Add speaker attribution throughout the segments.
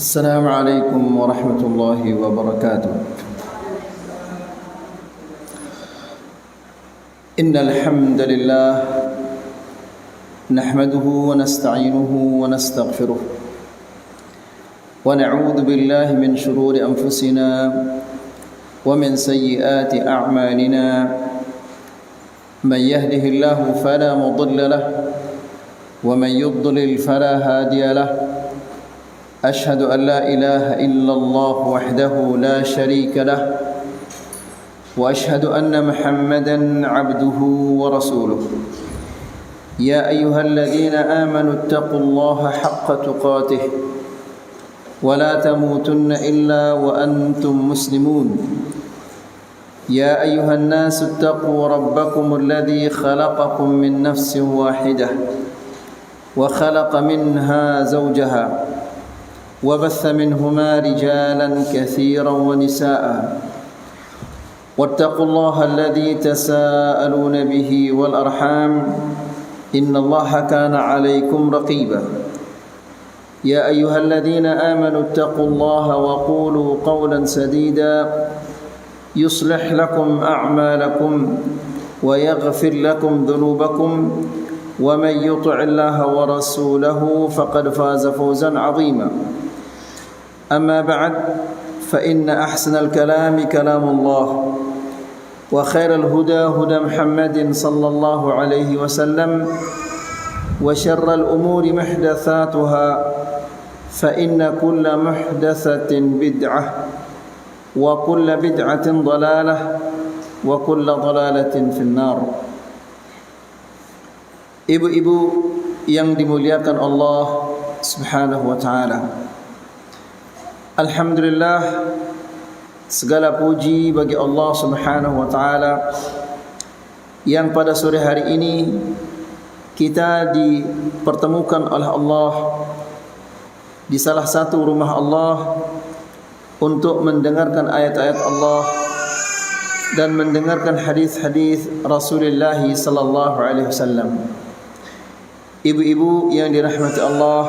Speaker 1: السلام عليكم ورحمة الله وبركاته. إن الحمد لله نحمده ونستعينه ونستغفره ونعوذ بالله من شرور أنفسنا ومن سيئات أعمالنا. من يهده الله فلا مضل له ومن يضلل فلا هادي له. أشهد أن لا إله إلا الله وحده لا شريك له وأشهد أن محمدا عبده ورسوله. يا أيها الذين آمنوا اتقوا الله حق تقاته ولا تموتن إلا وأنتم مسلمون. يا أيها الناس اتقوا ربكم الذي خلقكم من نفس واحدة وخلق منها زوجها وبث منهما رجالا كثيرا ونساء. واتقوا الله الذي تساءلون به والأرحام إن الله كان عليكم رقيبا. يا أيها الذين آمنوا اتقوا الله وقولوا قولا سديدا يصلح لكم أعمالكم ويغفر لكم ذنوبكم ومن يطع الله ورسوله فقد فاز فوزا عظيما. أما بعد فإن أحسن الكلام كلام الله وخير الهدى هدى محمد صلى الله عليه وسلم وشر الأمور محدثاتها فإن كل محدثة بدعة وكل بدعة ضلالة وكل ضلالة في النار. Ibu-ibu yang dimuliakan Allah Subhanahu wa taala. Alhamdulillah, segala puji bagi Allah Subhanahu wa taala yang pada sore hari ini kita dipertemukan oleh Allah di salah satu rumah Allah untuk mendengarkan ayat-ayat Allah dan mendengarkan hadis-hadis Rasulullah sallallahu alaihi wasallam. Ibu-ibu yang dirahmati Allah,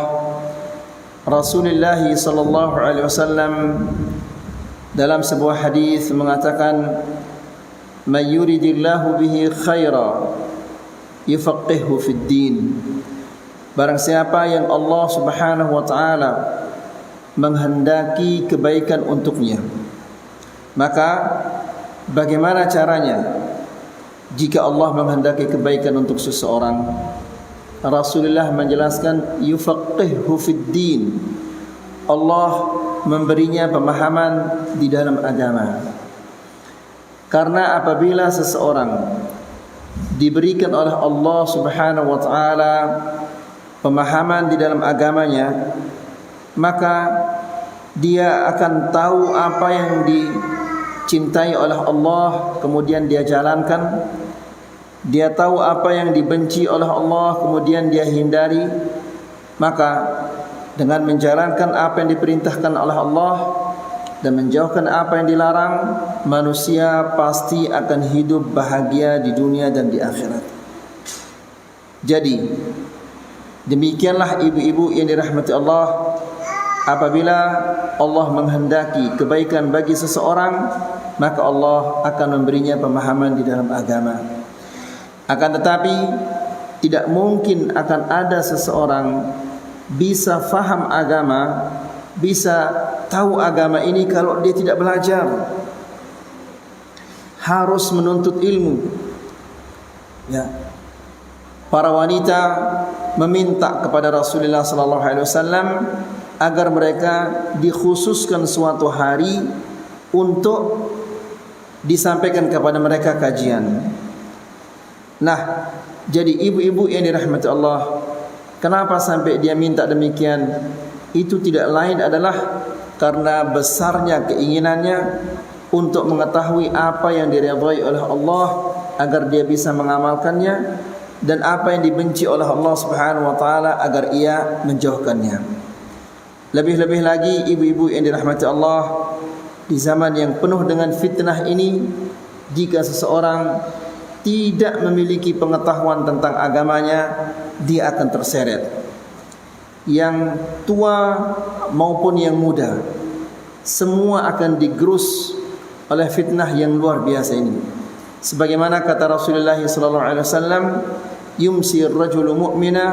Speaker 1: Rasulullah sallallahu alaihi wasallam dalam sebuah hadis mengatakan, "Man yuridillahu bihi khaira yufaqqihhu fid din." Barang siapa yang Allah Subhanahu wa taala menghendaki kebaikan untuknya, maka bagaimana caranya jika Allah menghendaki kebaikan untuk seseorang? Rasulullah menjelaskan, yufaqqihhu fid din. Allah memberinya pemahaman di dalam agama. Karena apabila seseorang diberikan oleh Allah Subhanahu wa taala pemahaman di dalam agamanya, maka dia akan tahu apa yang dicintai oleh Allah, kemudian dia jalankan. Dia tahu apa yang dibenci oleh Allah, kemudian dia hindari. Maka dengan menjalankan apa yang diperintahkan oleh Allah dan menjauhkan apa yang dilarang, manusia pasti akan hidup bahagia di dunia dan di akhirat. Jadi demikianlah ibu-ibu yang dirahmati Allah, apabila Allah menghendaki kebaikan bagi seseorang, maka Allah akan memberinya pemahaman di dalam agama. Akan tetapi tidak mungkin akan ada seseorang bisa faham agama, bisa tahu agama ini kalau dia tidak belajar. Harus menuntut ilmu. Ya. Para wanita meminta kepada Rasulullah sallallahu alaihi wasallam agar mereka dikhususkan suatu hari untuk disampaikan kepada mereka kajian. Nah, jadi ibu-ibu yang dirahmati Allah, kenapa sampai dia minta demikian? Itu tidak lain adalah karena besarnya keinginannya untuk mengetahui apa yang diridhai oleh Allah agar dia bisa mengamalkannya, dan apa yang dibenci oleh Allah Subhanahu wa taala agar ia menjauhkannya. Lebih-lebih lagi ibu-ibu yang dirahmati Allah, di zaman yang penuh dengan fitnah ini, jika seseorang tidak memiliki pengetahuan tentang agamanya, dia akan terseret. yang tua maupun yang muda, semua akan digerus oleh fitnah yang luar biasa ini. Sebagaimana kata Rasulullah sallallahu alaihi wasallam, yumsi ar-rajulu mu'mina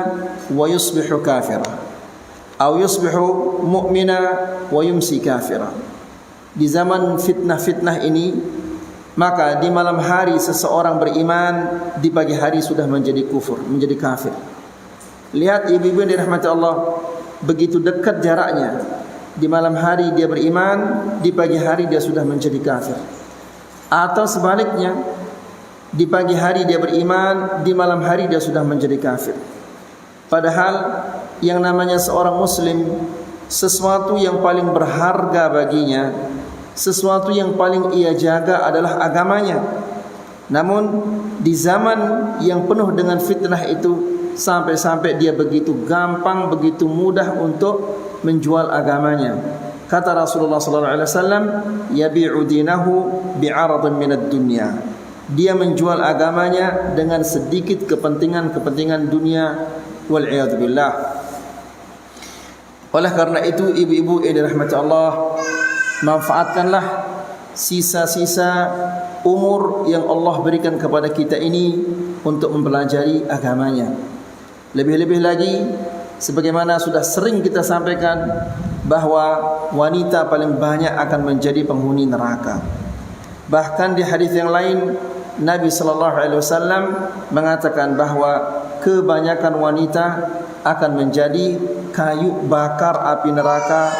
Speaker 1: wa yusbihu kafira, atau yusbihu mu'mina wa yumsi kafira. Di zaman fitnah-fitnah ini, maka di malam hari seseorang beriman, di pagi hari sudah menjadi kufur, menjadi kafir. Lihat ibu-ibu yang dirahmati Allah, begitu dekat jaraknya. Di malam hari dia beriman, di pagi hari dia sudah menjadi kafir. Atau sebaliknya, di pagi hari dia beriman, di malam hari dia sudah menjadi kafir. Padahal yang namanya seorang muslim, sesuatu yang paling berharga baginya, sesuatu yang paling ia jaga adalah agamanya. Namun di zaman yang penuh dengan fitnah itu, sampai-sampai dia begitu gampang, begitu mudah untuk menjual agamanya. Kata Rasulullah sallallahu alaihi wasallam, yabi'u dinahu bi'aradin minad dunya. Dia menjual agamanya dengan sedikit kepentingan dunia, wal iyad billah. Oleh karena itu, ibu-ibu yang dirahmati Allah, manfaatkanlah sisa-sisa umur yang Allah berikan kepada kita ini untuk mempelajari agamanya. Lebih-lebih lagi, sebagaimana sudah sering kita sampaikan, bahwa wanita paling banyak akan menjadi penghuni neraka. Bahkan di hadis yang lain, Nabi sallallahu alaihi wasallam mengatakan bahwa kebanyakan wanita akan menjadi kayu bakar api neraka,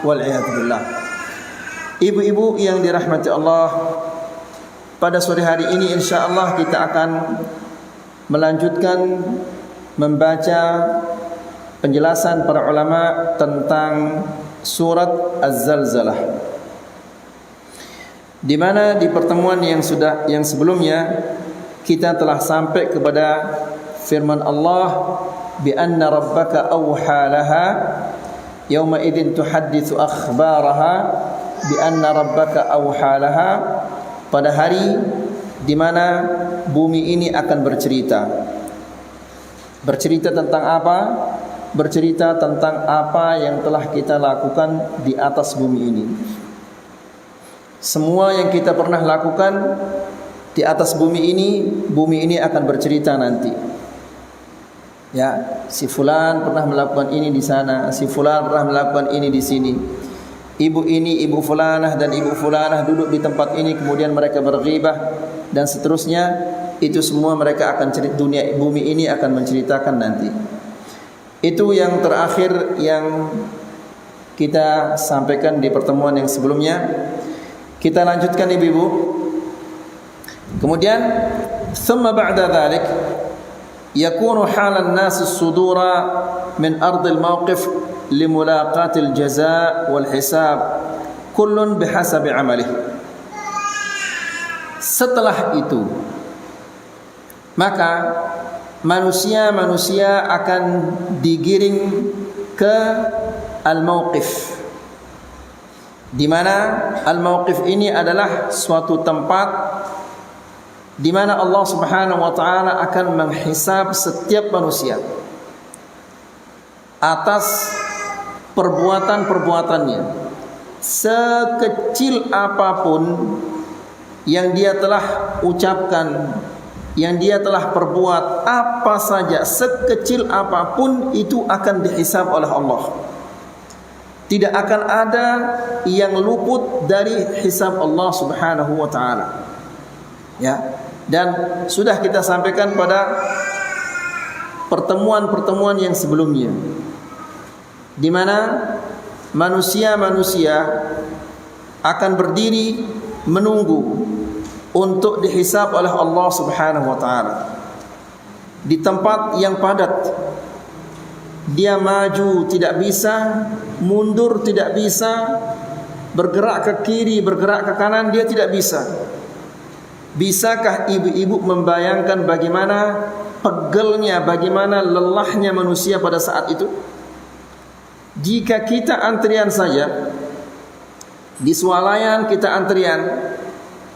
Speaker 1: wal iyad billah. Ibu-ibu yang dirahmati Allah, pada sore hari ini insyaallah kita akan melanjutkan membaca penjelasan para ulama tentang surat Az-Zalzalah, di mana di pertemuan yang sebelumnya kita telah sampai kepada firman Allah, bi anna rabbaka awha laha yawma idzin tuhadditsu akhbaraha, bi anna rabbaka awha laha, pada hari di mana bumi ini akan bercerita. Bercerita tentang apa? Bercerita tentang apa yang telah kita lakukan di atas bumi ini. Semua yang kita pernah lakukan di atas bumi ini akan bercerita nanti. Ya, si fulan pernah melakukan ini di sana, si fulan pernah melakukan ini di sini. Ibu ini, ibu fulanah dan ibu fulanah duduk di tempat ini, kemudian mereka berghibah dan seterusnya. Itu semua mereka akan cerita, dunia bumi ini akan menceritakan nanti. Itu yang terakhir yang kita sampaikan di pertemuan yang sebelumnya. Kita lanjutkan ibu-ibu. Kemudian thumma ba'da dhalik yakunu halan nas as-sudura min ardil mawqif limulaqatil jazaa wal hisab kullun bihasabi amalihi. Setelah itu, maka manusia akan digiring ke al-mauqif, di mana al-mauqif ini adalah suatu tempat di mana Allah Subhanahu wa taala akan menghisab setiap manusia atas perbuatan-perbuatannya, sekecil apapun yang dia telah ucapkan, yang dia telah perbuat, apa saja, sekecil apapun itu akan dihisab oleh Allah. Tidak akan ada yang luput dari hisab Allah Subhanahu wa taala. Ya, dan sudah kita sampaikan pada pertemuan-pertemuan yang sebelumnya, di mana manusia-manusia akan berdiri menunggu untuk dihisab oleh Allah Subhanahu wa taala di tempat yang padat. Dia maju tidak bisa, mundur tidak bisa, bergerak ke kiri, bergerak ke kanan dia tidak bisa. Bisakah ibu-ibu membayangkan bagaimana pegelnya, bagaimana lelahnya manusia pada saat itu? Jika kita antrian saja di swalayan, kita antrian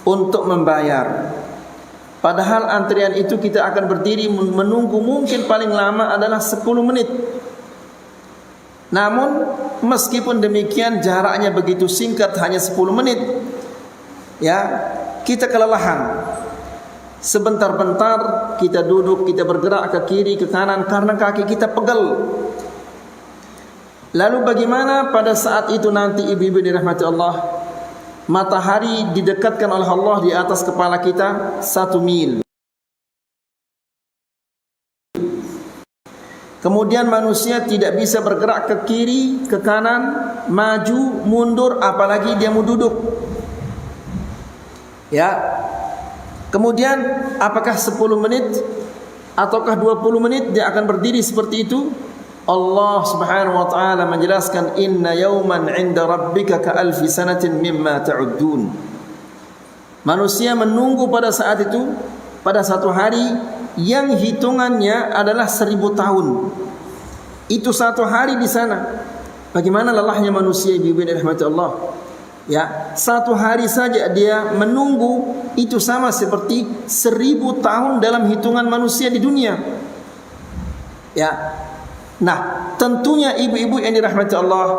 Speaker 1: untuk membayar, padahal antrian itu kita akan berdiri menunggu mungkin paling lama adalah 10 menit. Namun meskipun demikian jaraknya begitu singkat, hanya 10 menit, ya, kita kelelahan. Sebentar-bentar kita duduk, kita bergerak ke kiri, ke kanan karena kaki kita pegel. Lalu bagaimana pada saat itu nanti ibu-ibu dirahmati Allah, matahari didekatkan oleh Allah di atas kepala kita 1 mil. Kemudian manusia tidak bisa bergerak ke kiri, ke kanan, maju, mundur, apalagi dia mau duduk. Ya. Kemudian apakah 10 menit ataukah 20 menit dia akan berdiri seperti itu? Allah Subhanahu wa taala menjelaskan, inna yawman 'inda rabbika ka alfi sanatin mimma ta'uddun. Manusia menunggu pada saat itu, pada satu hari yang hitungannya adalah 1000 tahun. Itu satu hari di sana. Bagaimana lelahnya manusia, ibu-ibu yang dirahmati Allah. Ya, satu hari saja dia menunggu, itu sama seperti 1000 tahun dalam hitungan manusia di dunia. Ya. Nah, tentunya ibu-ibu yang dirahmati Allah,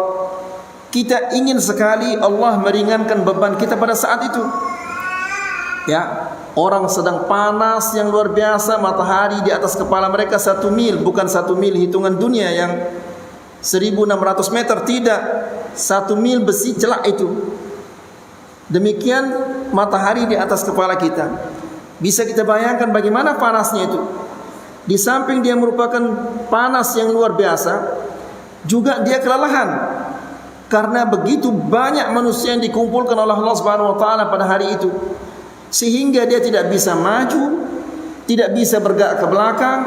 Speaker 1: kita ingin sekali Allah meringankan beban kita pada saat itu. Ya, orang sedang panas yang luar biasa, matahari di atas kepala mereka 1 mil, bukan 1 mil hitungan dunia yang 1600 meter, tidak, 1 mil besi celak itu. Demikian matahari di atas kepala kita. Bisa kita bayangkan bagaimana panasnya itu. Di samping dia merupakan panas yang luar biasa, juga dia kelelahan. Karena begitu banyak manusia yang dikumpulkan oleh Allah Subhanahu wa taala pada hari itu, sehingga dia tidak bisa maju, tidak bisa bergerak ke belakang,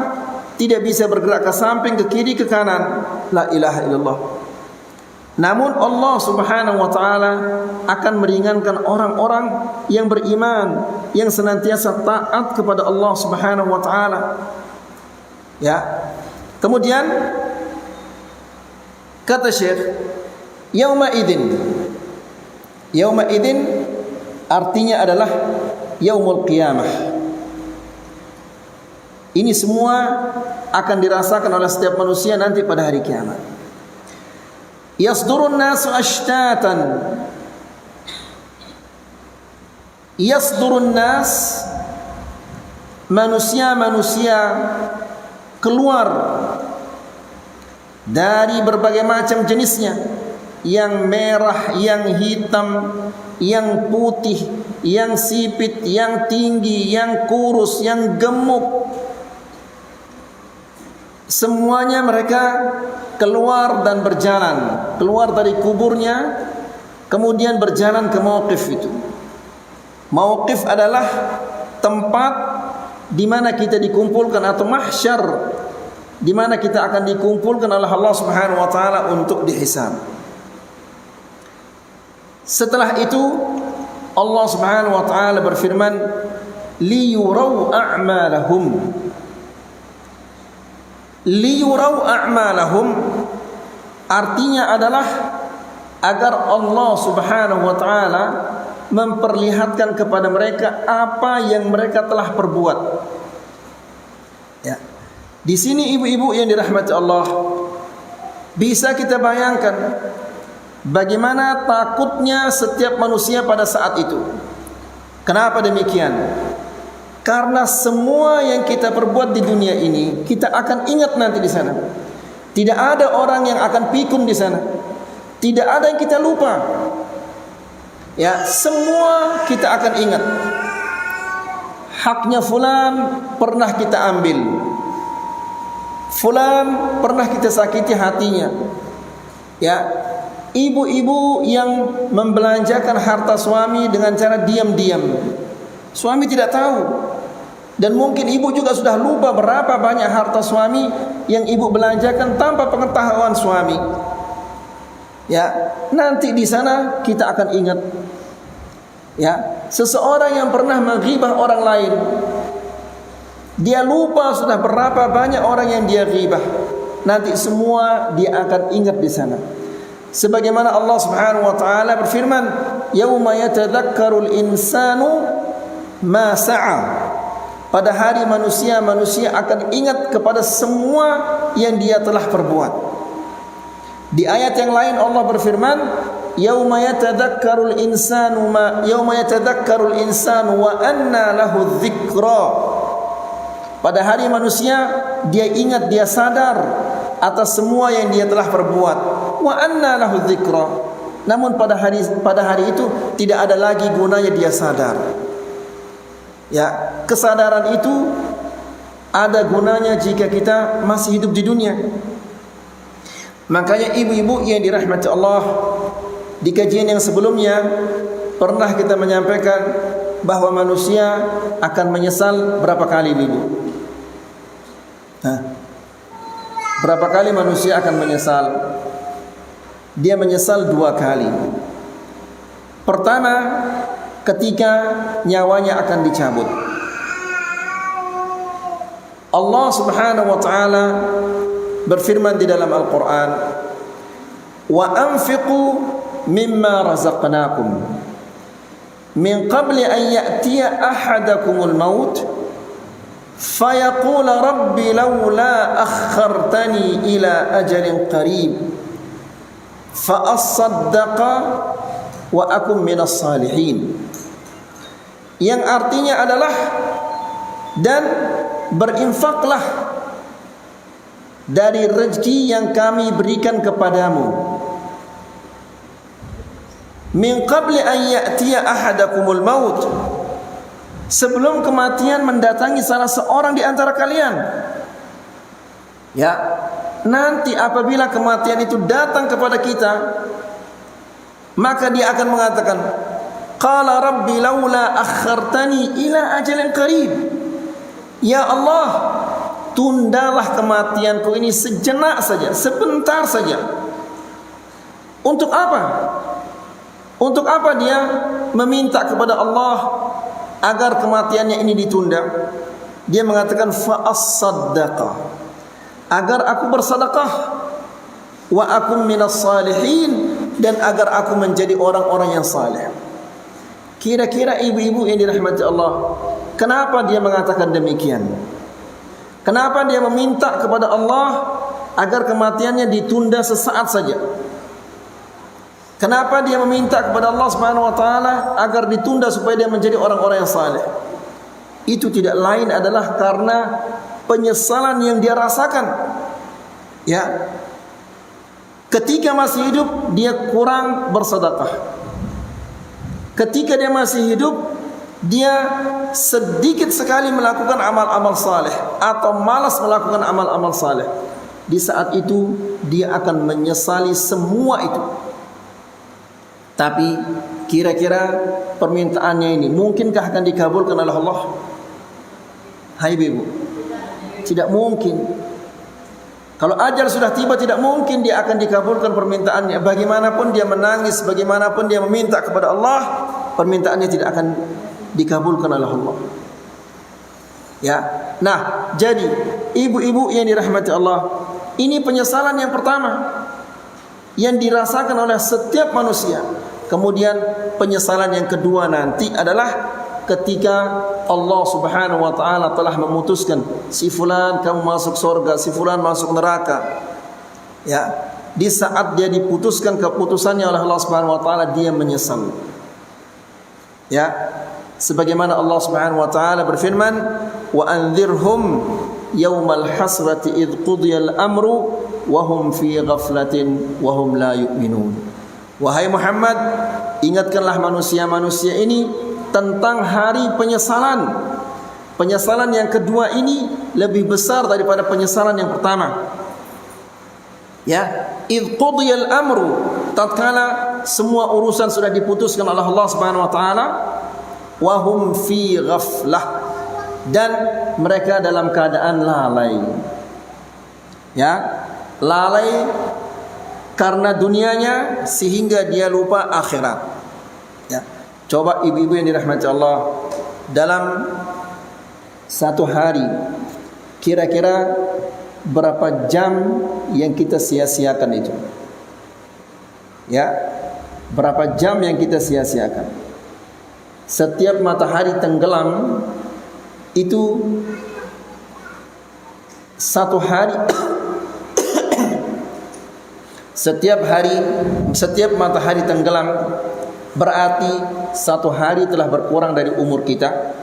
Speaker 1: tidak bisa bergerak ke samping, ke kiri, ke kanan. La ilaha illallah. Namun Allah Subhanahu wa taala akan meringankan orang-orang yang beriman, yang senantiasa taat kepada Allah Subhanahu wa taala. Ya. Kemudian kata Syekh, yauma idzin. Yauma idzin artinya adalah yaumul qiyamah. Ini semua akan dirasakan oleh setiap manusia nanti pada hari kiamat. Yasdurun nasu ashtatan. Yasdurun nas, manusia-manusia keluar dari berbagai macam jenisnya, yang merah, yang hitam, yang putih, yang sipit, yang tinggi, yang kurus, yang gemuk. Semuanya mereka keluar dan berjalan, keluar dari kuburnya, kemudian berjalan ke mauqif itu. Mauqif adalah tempat di mana kita dikumpulkan, atau mahsyar, di mana kita akan dikumpulkan oleh Allah Subhanahu wa taala untuk dihisab. Setelah itu Allah Subhanahu wa taala berfirman, liyurau a'malahum. Liyurau a'malahum artinya adalah agar Allah Subhanahu wa taala memperlihatkan kepada mereka apa yang mereka telah perbuat. Ya. Di sini ibu-ibu yang dirahmati Allah, bisa kita bayangkan bagaimana takutnya setiap manusia pada saat itu. Kenapa demikian? Karena semua yang kita perbuat di dunia ini kita akan ingat nanti di sana. Tidak ada orang yang akan pikun di sana. Tidak ada yang kita lupa. Ya, semua kita akan ingat. Haknya fulan pernah kita ambil. Fulan pernah kita sakiti hatinya. Ya, ibu-ibu yang membelanjakan harta suami dengan cara diam-diam. Suami tidak tahu. Dan mungkin ibu juga sudah lupa berapa banyak harta suami yang ibu belanjakan tanpa pengetahuan suami. Ya, nanti di sana kita akan ingat. Ya, seseorang yang pernah menghibah orang lain, dia lupa sudah berapa banyak orang yang dia ghibah. Nanti semua dia akan ingat di sana. Sebagaimana Allah Subhanahu wa taala berfirman, "Yauma yatadzakkarul insanu ma sa'a." Pada hari manusia akan ingat kepada semua yang dia telah perbuat. Di ayat yang lain Allah berfirman, yauma yatadzakkarul insanu wa anna lahu dzikra. Pada hari manusia dia ingat, dia sadar atas semua yang dia telah perbuat. Wa anna lahu dzikra. Namun pada hari itu tidak ada lagi gunanya dia sadar. Ya, kesadaran itu ada gunanya jika kita masih hidup di dunia. Makanya ibu-ibu yang dirahmati Allah, di kajian yang sebelumnya pernah kita menyampaikan bahwa manusia akan menyesal berapa kali, ibu? Berapa kali manusia akan menyesal? Dia menyesal 2 kali. Pertama, ketika nyawanya akan dicabut. Allah Subhanahu wa taala berfirman di dalam Al-Quran, wa anfiqu mimma razaqnakum min qabli an ya'tiya ahadakumul maut fayaqula rabbi lawla akhartani ila ajalin qarib fa asaddaqa wa akum minas salihin. Yang artinya adalah, dan berinfaklah dari rezeki yang kami berikan kepadamu, min qabli an ya'tiya ahadakumul maut, sebelum kematian mendatangi salah seorang di antara kalian. Ya, nanti apabila kematian itu datang kepada kita, maka dia akan mengatakan, qala rabbi laula akhartani ila ajalin qarib. Ya Allah, tundalah kematianku ini sejenak saja, sebentar saja. Untuk apa? Untuk apa dia meminta kepada Allah agar kematiannya ini ditunda? Dia mengatakan fa-as-saddaqa, agar aku bersedekah, wa akum minas salihin, dan agar aku menjadi orang-orang yang saleh. Kira-kira ibu-ibu yang dirahmati Allah, kenapa dia mengatakan demikian? Kenapa dia meminta kepada Allah agar kematiannya ditunda sesaat saja? Kenapa dia meminta kepada Allah Subhanahu wa taala agar ditunda supaya dia menjadi orang-orang yang saleh? Itu tidak lain adalah karena penyesalan yang dia rasakan. Ya. Ketika masih hidup dia kurang bersedekah. Ketika dia masih hidup dia sedikit sekali melakukan amal-amal saleh atau malas melakukan amal-amal saleh. Di saat itu dia akan menyesali semua itu. Tapi kira-kira permintaannya ini mungkinkah akan dikabulkan oleh Allah? Hai ibu, tidak mungkin. Kalau ajal sudah tiba, tidak mungkin dia akan dikabulkan permintaannya. Bagaimanapun dia menangis, bagaimanapun dia meminta kepada Allah, permintaannya tidak akan dikabulkan oleh Allah. Ya. Nah, jadi ibu-ibu yang dirahmati Allah, ini penyesalan yang pertama yang dirasakan oleh setiap manusia. Kemudian penyesalan yang kedua nanti adalah ketika Allah Subhanahu wa taala telah memutuskan si fulan kamu masuk surga, si fulan masuk neraka. Ya, di saat dia diputuskan keputusannya oleh Allah Subhanahu wa taala, dia menyesal. Ya, sebagaimana Allah Subhanahu wa taala berfirman, wa anzirhum yaumal hasrati id qudiyal amru wa hum fi ghaflatin wa hum la yu'minun. Wahai Muhammad, ingatkanlah manusia-manusia ini tentang hari penyesalan. Penyesalan yang kedua ini lebih besar daripada penyesalan yang pertama. Ya, id qudiyal amru, tatkala semua urusan sudah diputuskan oleh Allah Subhanahu wa taala, wa hum fi ghaflah, dan mereka dalam keadaan lalai. Ya, lalai karena dunianya sehingga dia lupa akhirat. Ya, coba ibu-ibu yang dirahmati Allah, dalam satu hari kira-kira berapa jam yang kita sia-siakan itu? Ya, berapa jam yang kita sia-siakan? Setiap matahari tenggelam itu satu hari Setiap hari, setiap matahari tenggelam berarti satu hari telah berkurang dari umur kita,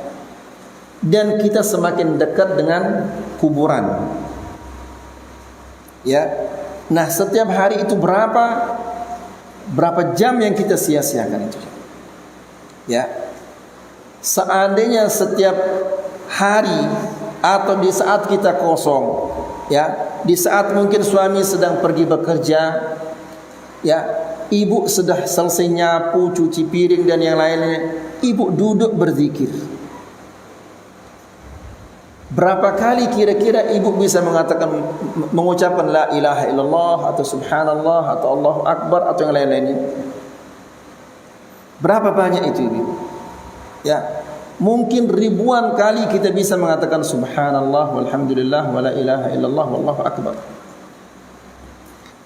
Speaker 1: dan kita semakin dekat dengan kuburan. Ya. Nah, setiap hari itu berapa jam yang kita sia-siakan itu. Ya. Seandainya setiap hari atau di saat kita kosong, ya, di saat mungkin suami sedang pergi bekerja, ya, ibu sudah selesai nyapu, cuci piring dan yang lainnya, ibu duduk berzikir. Berapa kali kira-kira ibu bisa mengucapkan la ilaha illallah atau subhanallah atau Allahu akbar atau yang lain-lainnya? Berapa banyak itu ibu? Ya, mungkin ribuan kali kita bisa mengatakan subhanallah walhamdulillah wala ilaha illallah wallahu akbar.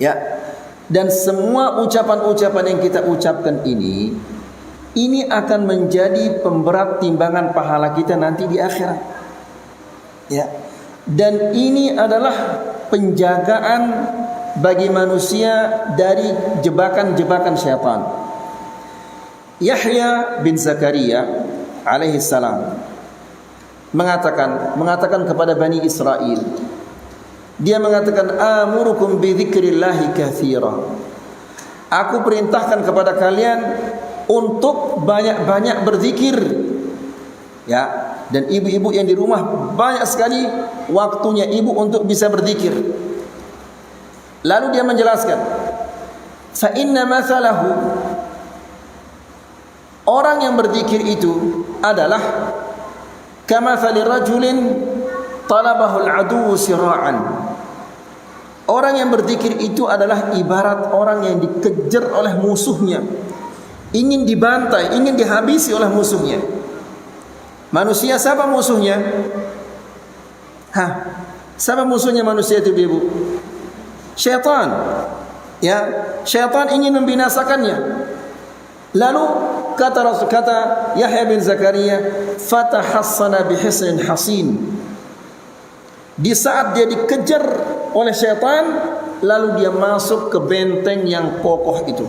Speaker 1: Ya, dan semua ucapan-ucapan yang kita ucapkan ini akan menjadi pemberat timbangan pahala kita nanti di akhirat. Ya, dan ini adalah penjagaan bagi manusia dari jebakan-jebakan syaitan. Yahya bin Zakaria alaihi salam mengatakan kepada Bani Israel, dia mengatakan, amurukum bi dzikrillahi katsira. Aku perintahkan kepada kalian untuk banyak-banyak berzikir. Ya, dan ibu-ibu yang di rumah banyak sekali waktunya ibu untuk bisa berzikir. Lalu dia menjelaskan, fa inna mathalahu, orang yang berzikir itu adalah kamathali rajulin talabahu al-aduwwu sira'an. Orang yang berzikir itu adalah ibarat orang yang dikejar oleh musuhnya, ingin dibantai, ingin dihabisi oleh musuhnya. Manusia siapa musuhnya? Siapa musuhnya manusia itu ibu? Syaitan. Ya, syaitan ingin membinasakannya. Lalu kata Yahya bin Zakaria, fatahassana bihisnin hasin. Di saat dia dikejar oleh syaitan, lalu dia masuk ke benteng yang kokoh itu.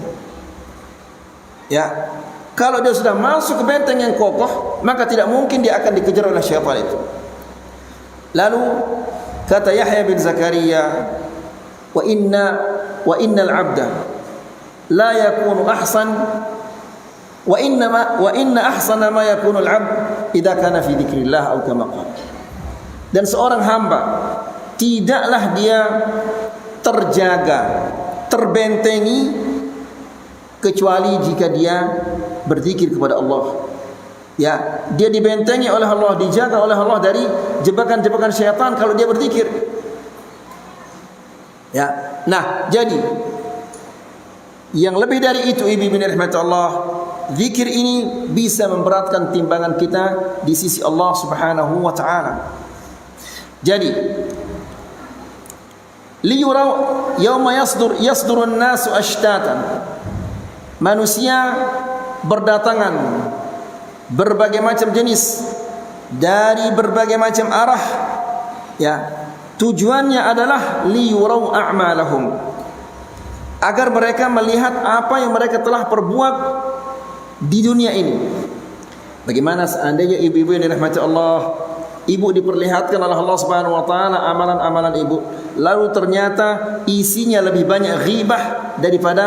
Speaker 1: Ya, kalau dia sudah masuk ke benteng yang kokoh, maka tidak mungkin dia akan dikejar oleh syaitan itu. Lalu kata Yahya bin Zakaria, wa innal 'abda la yakunu ahsan wa inna ahsana ma yakunu al-'abd idza kana fi dzikrillah atau kama qala. Dan seorang hamba tidaklah dia terjaga, terbentengi kecuali jika dia berzikir kepada Allah. Ya, dia dibentengi oleh Allah, dijaga oleh Allah dari jebakan-jebakan syaitan kalau dia berzikir. Ya. Nah, jadi yang lebih dari itu ibu-ibu rahmat Allah, zikir ini bisa memberatkan timbangan kita di sisi Allah Subhanahu wa taala. Jadi liyurau yauma yasdurun nasu ashtatan. Manusia berdatangan berbagai macam jenis dari berbagai macam arah. Ya, tujuannya adalah liyurau a'malahum, agar mereka melihat apa yang mereka telah perbuat di dunia ini. Bagaimana seandainya ibu-ibu yang dirahmati Allah, ibu diperlihatkan oleh Allah Subhanahu wa taala amalan-amalan ibu, lalu ternyata isinya lebih banyak ghibah daripada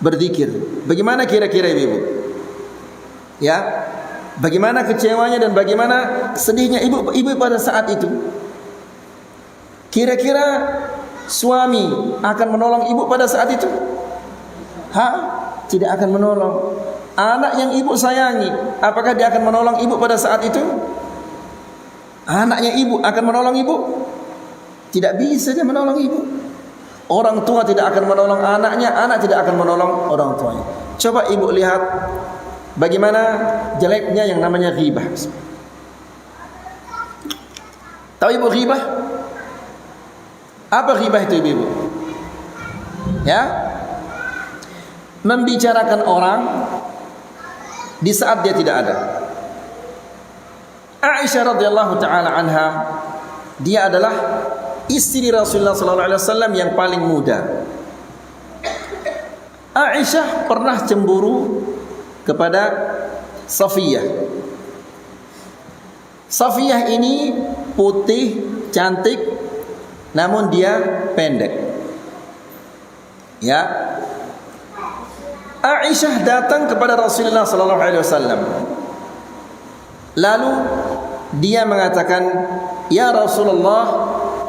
Speaker 1: berzikir. Bagaimana kira-kira ibu? Ya, bagaimana kecewanya dan bagaimana sedihnya ibu pada saat itu? Kira-kira suami akan menolong ibu pada saat itu? Tidak akan menolong. Anak yang ibu sayangi, apakah dia akan menolong ibu pada saat itu? Anaknya ibu akan menolong ibu? Tidak bisa dia menolong ibu. Orang tua tidak akan menolong anaknya, anak tidak akan menolong orang tuanya. Coba ibu lihat bagaimana jeleknya yang namanya ghibah. Tahu ibu ghibah? Apa ghibah itu ibu? Ya, membicarakan orang di saat dia tidak ada. Aisyah radhiyallahu taala anha, dia adalah istri Rasulullah sallallahu alaihi wasallam yang paling muda. Aisyah pernah cemburu kepada Safiyah. Safiyah ini putih, cantik, namun dia pendek. Ya. Aisyah datang kepada Rasulullah sallallahu alaihi wasallam. Lalu dia mengatakan, "Ya Rasulullah,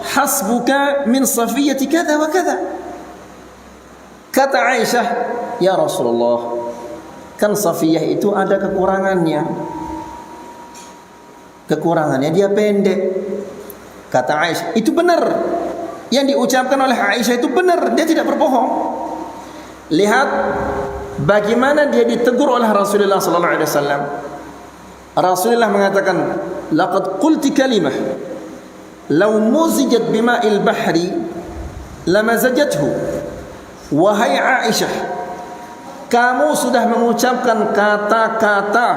Speaker 1: hasbuka min Safiyati kadza wa kadza." Kata Aisyah, "Ya Rasulullah, kan Safiyah itu ada kekurangannya. Kekurangannya dia pendek." Kata Aisyah, "Itu benar. Yang diucapkan oleh Aisyah itu benar, dia tidak berbohong." Lihat bagaimana dia ditegur oleh Rasulullah sallallahu alaihi wasallam. Rasulullah mengatakan, "Laqad qulti kalimah law muzijat bima'il bahri lamazajathu." Wahai Aisyah, kamu sudah mengucapkan kata-kata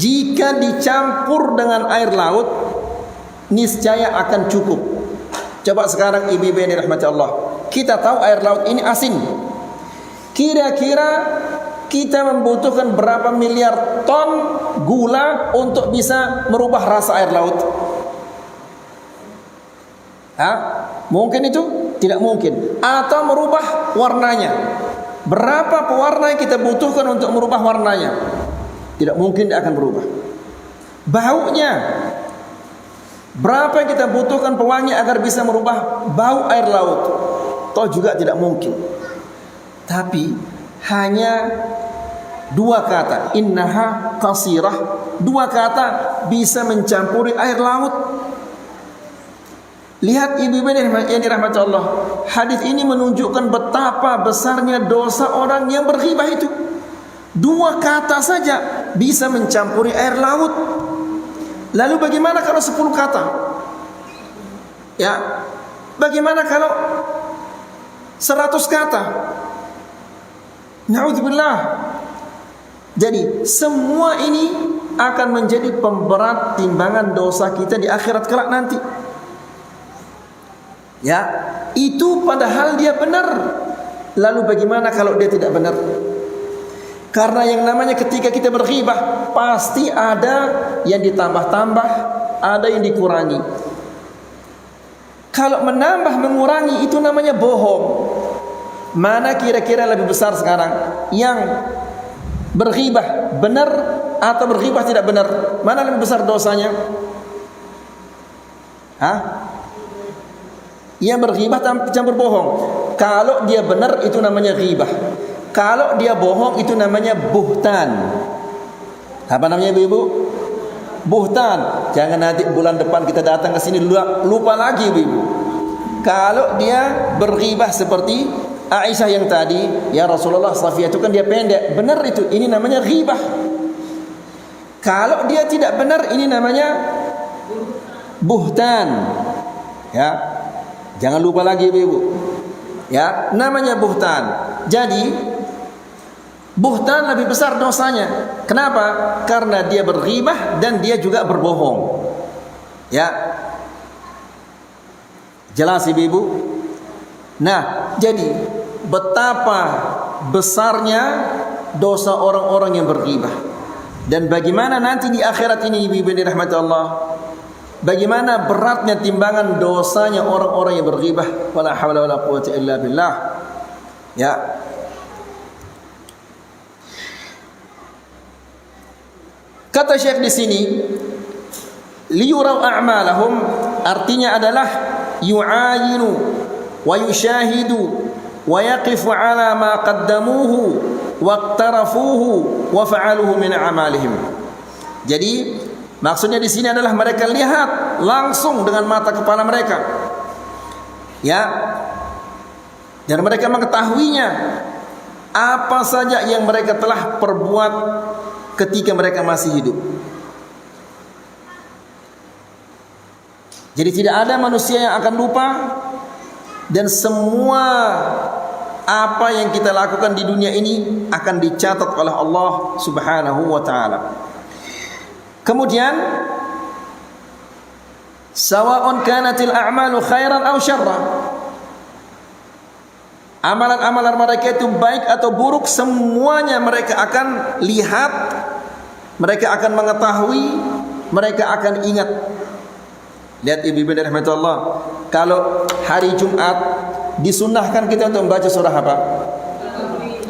Speaker 1: jika dicampur dengan air laut niscaya akan cukup. Coba sekarang ibu-ibu yang dirahmati Allah, kita tahu air laut ini asin. Kira-kira kita membutuhkan berapa miliar ton gula untuk bisa merubah rasa air laut? Mungkin itu? Tidak mungkin. Atau merubah warnanya. Berapa pewarna yang kita butuhkan untuk merubah warnanya? Tidak mungkin dia akan berubah. Baunya, berapa yang kita butuhkan pewangi agar bisa merubah bau air laut? Toh juga tidak mungkin. Tapi hanya dua kata, innaha qasirah. Dua kata bisa mencampuri air laut. Lihat ibu-ibu yang dirahmati Allah, hadis ini menunjukkan betapa besarnya dosa orang yang berghibah itu. Dua kata saja bisa mencampuri air laut. Lalu bagaimana kalau 10 kata? Ya, bagaimana kalau 100 kata? Na'udzubillah. Jadi semua ini akan menjadi pemberat timbangan dosa kita di akhirat kelak nanti. Ya, itu padahal dia benar. Lalu bagaimana kalau dia tidak benar? Karena yang namanya ketika kita berghibah pasti ada yang ditambah-tambah, ada yang dikurangi. Kalau menambah mengurangi itu namanya bohong. Mana kira-kira lebih besar sekarang? Yang berghibah benar atau berghibah tidak benar? Mana lebih besar dosanya? Yang berghibah campur bohong. Kalau dia benar itu namanya ghibah. Kalau dia bohong itu namanya buhtan. Apa namanya ibu-ibu? Buhtan. Jangan nanti bulan depan kita datang ke sini lupa lagi ibu-ibu. Kalau dia berghibah seperti Aisyah yang tadi, ya Rasulullah, Safiyah itu kan dia pendek. Benar itu, ini namanya ghibah. Kalau dia tidak benar ini namanya buhtan. Ya. Jangan lupa lagi ibu-ibu. Ya, namanya buhtan. Jadi buhtan lebih besar dosanya. Kenapa? Karena dia berghibah dan dia juga berbohong. Ya. Jelas ibu-ibu? Nah, jadi betapa besarnya dosa orang-orang yang berghibah. Dan bagaimana nanti di akhirat ini ibu-ibu yang dirahmati Allah? Bagaimana beratnya timbangan dosanya orang-orang yang berghibah. Wala haula wala quwwata illa billah. Ya. Kata Syekh di sini, liyurau a'malahum, artinya adalah yu'ayinu wa yushahidu wa yaqifu ala ma qaddamuhu wa iqtarafuhu wa fa'aluhu min a'malihim. Jadi maksudnya di sini adalah mereka lihat langsung dengan mata kepala mereka. Ya. Dan mereka mengetahuinya apa saja yang mereka telah perbuat ketika mereka masih hidup. Jadi tidak ada manusia yang akan lupa, dan semua apa yang kita lakukan di dunia ini akan dicatat oleh Allah Subhanahu wa taala. Kemudian sawa'un kanatil a'malu khairan aw syarra. Amalan-amalan mereka itu baik atau buruk, semuanya mereka akan lihat, mereka akan mengetahui, mereka akan ingat. Lihat ibu-ibu dari rahmatullah, kalau hari Jumat disunnahkan kita untuk membaca surah apa?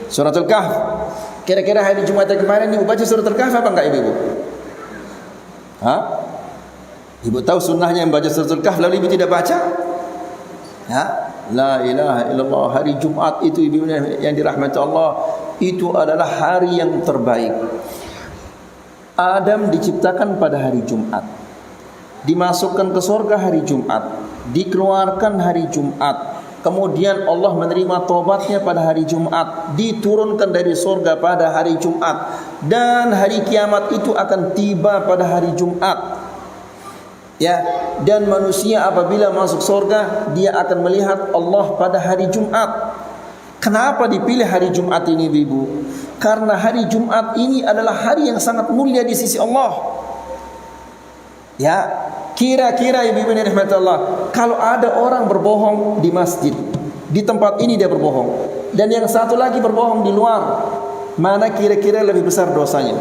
Speaker 1: Suratul Kahf. Kira-kira hari Jumat yang kemarin ibu baca suratul Kahf apa enggak ibu-ibu? Hah? Ibu tahu sunnahnya membaca suratul Kahf lalu ibu tidak baca? Ya, la ilaha illallah. Hari Jumat itu ibu yang dirahmati Allah, itu adalah hari yang terbaik. Adam diciptakan pada hari Jumat, dimasukkan ke surga hari Jumat, dikeluarkan hari Jumat, kemudian Allah menerima taubatnya pada hari Jumat, diturunkan dari surga pada hari Jumat, dan hari kiamat itu akan tiba pada hari Jumat. Ya, dan manusia apabila masuk surga dia akan melihat Allah pada hari Jumat. Kenapa dipilih hari Jumat ini ibu? Karena hari Jumat ini adalah hari yang sangat mulia di sisi Allah. Ya, kira-kira ibu-ibu yang dirahmati Allah, kalau ada orang berbohong di masjid, di tempat ini dia berbohong, dan yang satu lagi berbohong di luar, mana kira-kira lebih besar dosanya?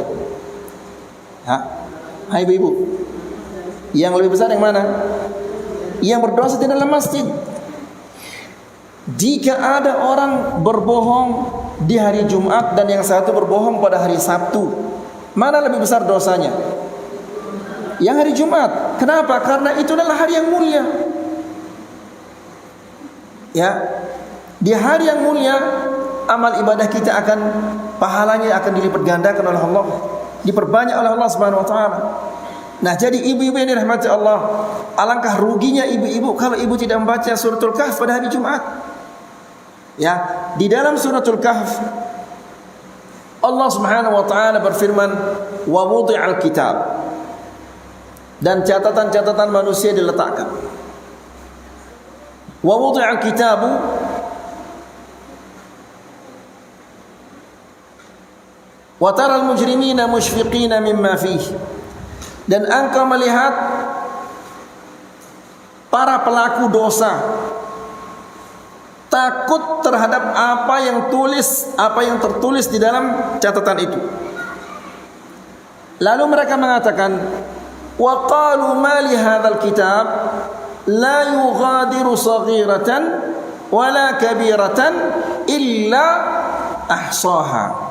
Speaker 1: Hai ibu-ibu, yang lebih besar yang mana? Yang berdosa di dalam masjid. Jika ada orang berbohong di hari Jumat dan yang satu berbohong pada hari Sabtu, mana lebih besar dosanya? Yang hari Jumat. Kenapa? Karena itu adalah hari yang mulia. Ya, di hari yang mulia amal ibadah kita akan, pahalanya akan dilipat gandakan oleh Allah, diperbanyak oleh Allah Subhanahu wa taala. Nah, jadi ibu-ibu yang dirahmati Allah, alangkah ruginya ibu-ibu kalau ibu tidak membaca suratul Kahf pada hari Jumat. Ya, di dalam suratul Kahf Allah Subhanahu wa taala berfirman, "Wa wudi'al kitab." Dan catatan-catatan manusia diletakkan. Wa wudi'al kitabu wa taral mujrimina mushfiqina mimma fihi. Dan engkau melihat para pelaku dosa takut terhadap apa yang tertulis di dalam catatan itu. Lalu mereka mengatakan, wa qalu ma li hadzal kitab la yughadiru saghiratan wala kabiratan illa ahsaha.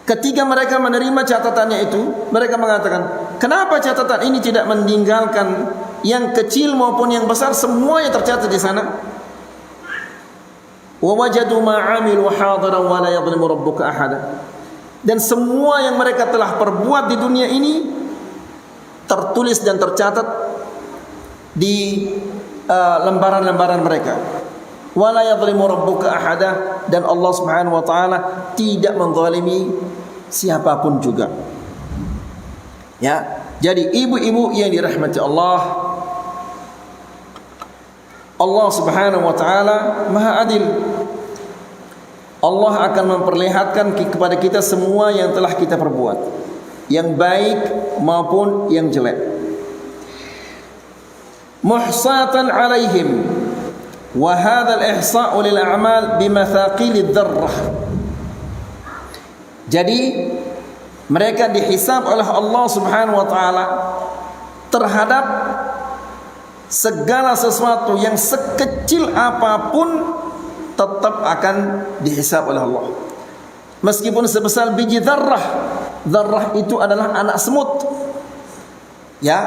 Speaker 1: Ketika mereka menerima catatannya itu, mereka mengatakan, kenapa catatan ini tidak meninggalkan yang kecil maupun yang besar, semuanya tercatat di sana? Wa wajadu ma 'amilu hadiran wa la yadhlimu rabbuka ahada. Dan semua yang mereka telah perbuat di dunia ini tertulis dan tercatat di lembaran-lembaran mereka. Wa la yadhlimu rabbuka ahada, dan Allah Subhanahu wa taala tidak menzalimi siapapun juga. Ya, jadi ibu-ibu yang dirahmati Allah, Allah Subhanahu wa taala Maha Adil. Allah akan memperlihatkan kepada kita semua yang telah kita perbuat, yang baik maupun yang jelek. Muhsatan alaihim, wa hadzal ihsa'u lil a'mal bimathaqil dzarrah. Jadi mereka dihisab oleh Allah Subhanahu wa taala terhadap segala sesuatu yang sekecil apapun tetap akan dihisab oleh Allah. Meskipun sebesar biji dzarrah. Dzarrah itu adalah anak semut. Ya,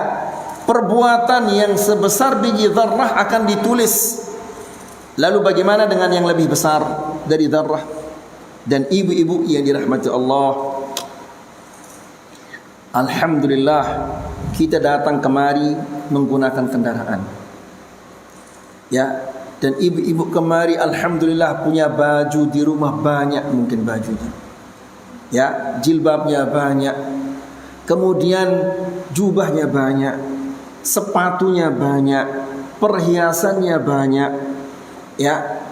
Speaker 1: perbuatan yang sebesar biji dzarrah akan ditulis. Lalu bagaimana dengan yang lebih besar dari dzarrah? Dan ibu-ibu yang dirahmati Allah, alhamdulillah kita datang kemari menggunakan kendaraan. Ya, dan ibu-ibu kemari alhamdulillah punya baju di rumah banyak, mungkin bajunya. Ya, jilbabnya banyak. Kemudian jubahnya banyak, sepatunya banyak, perhiasannya banyak. Ya,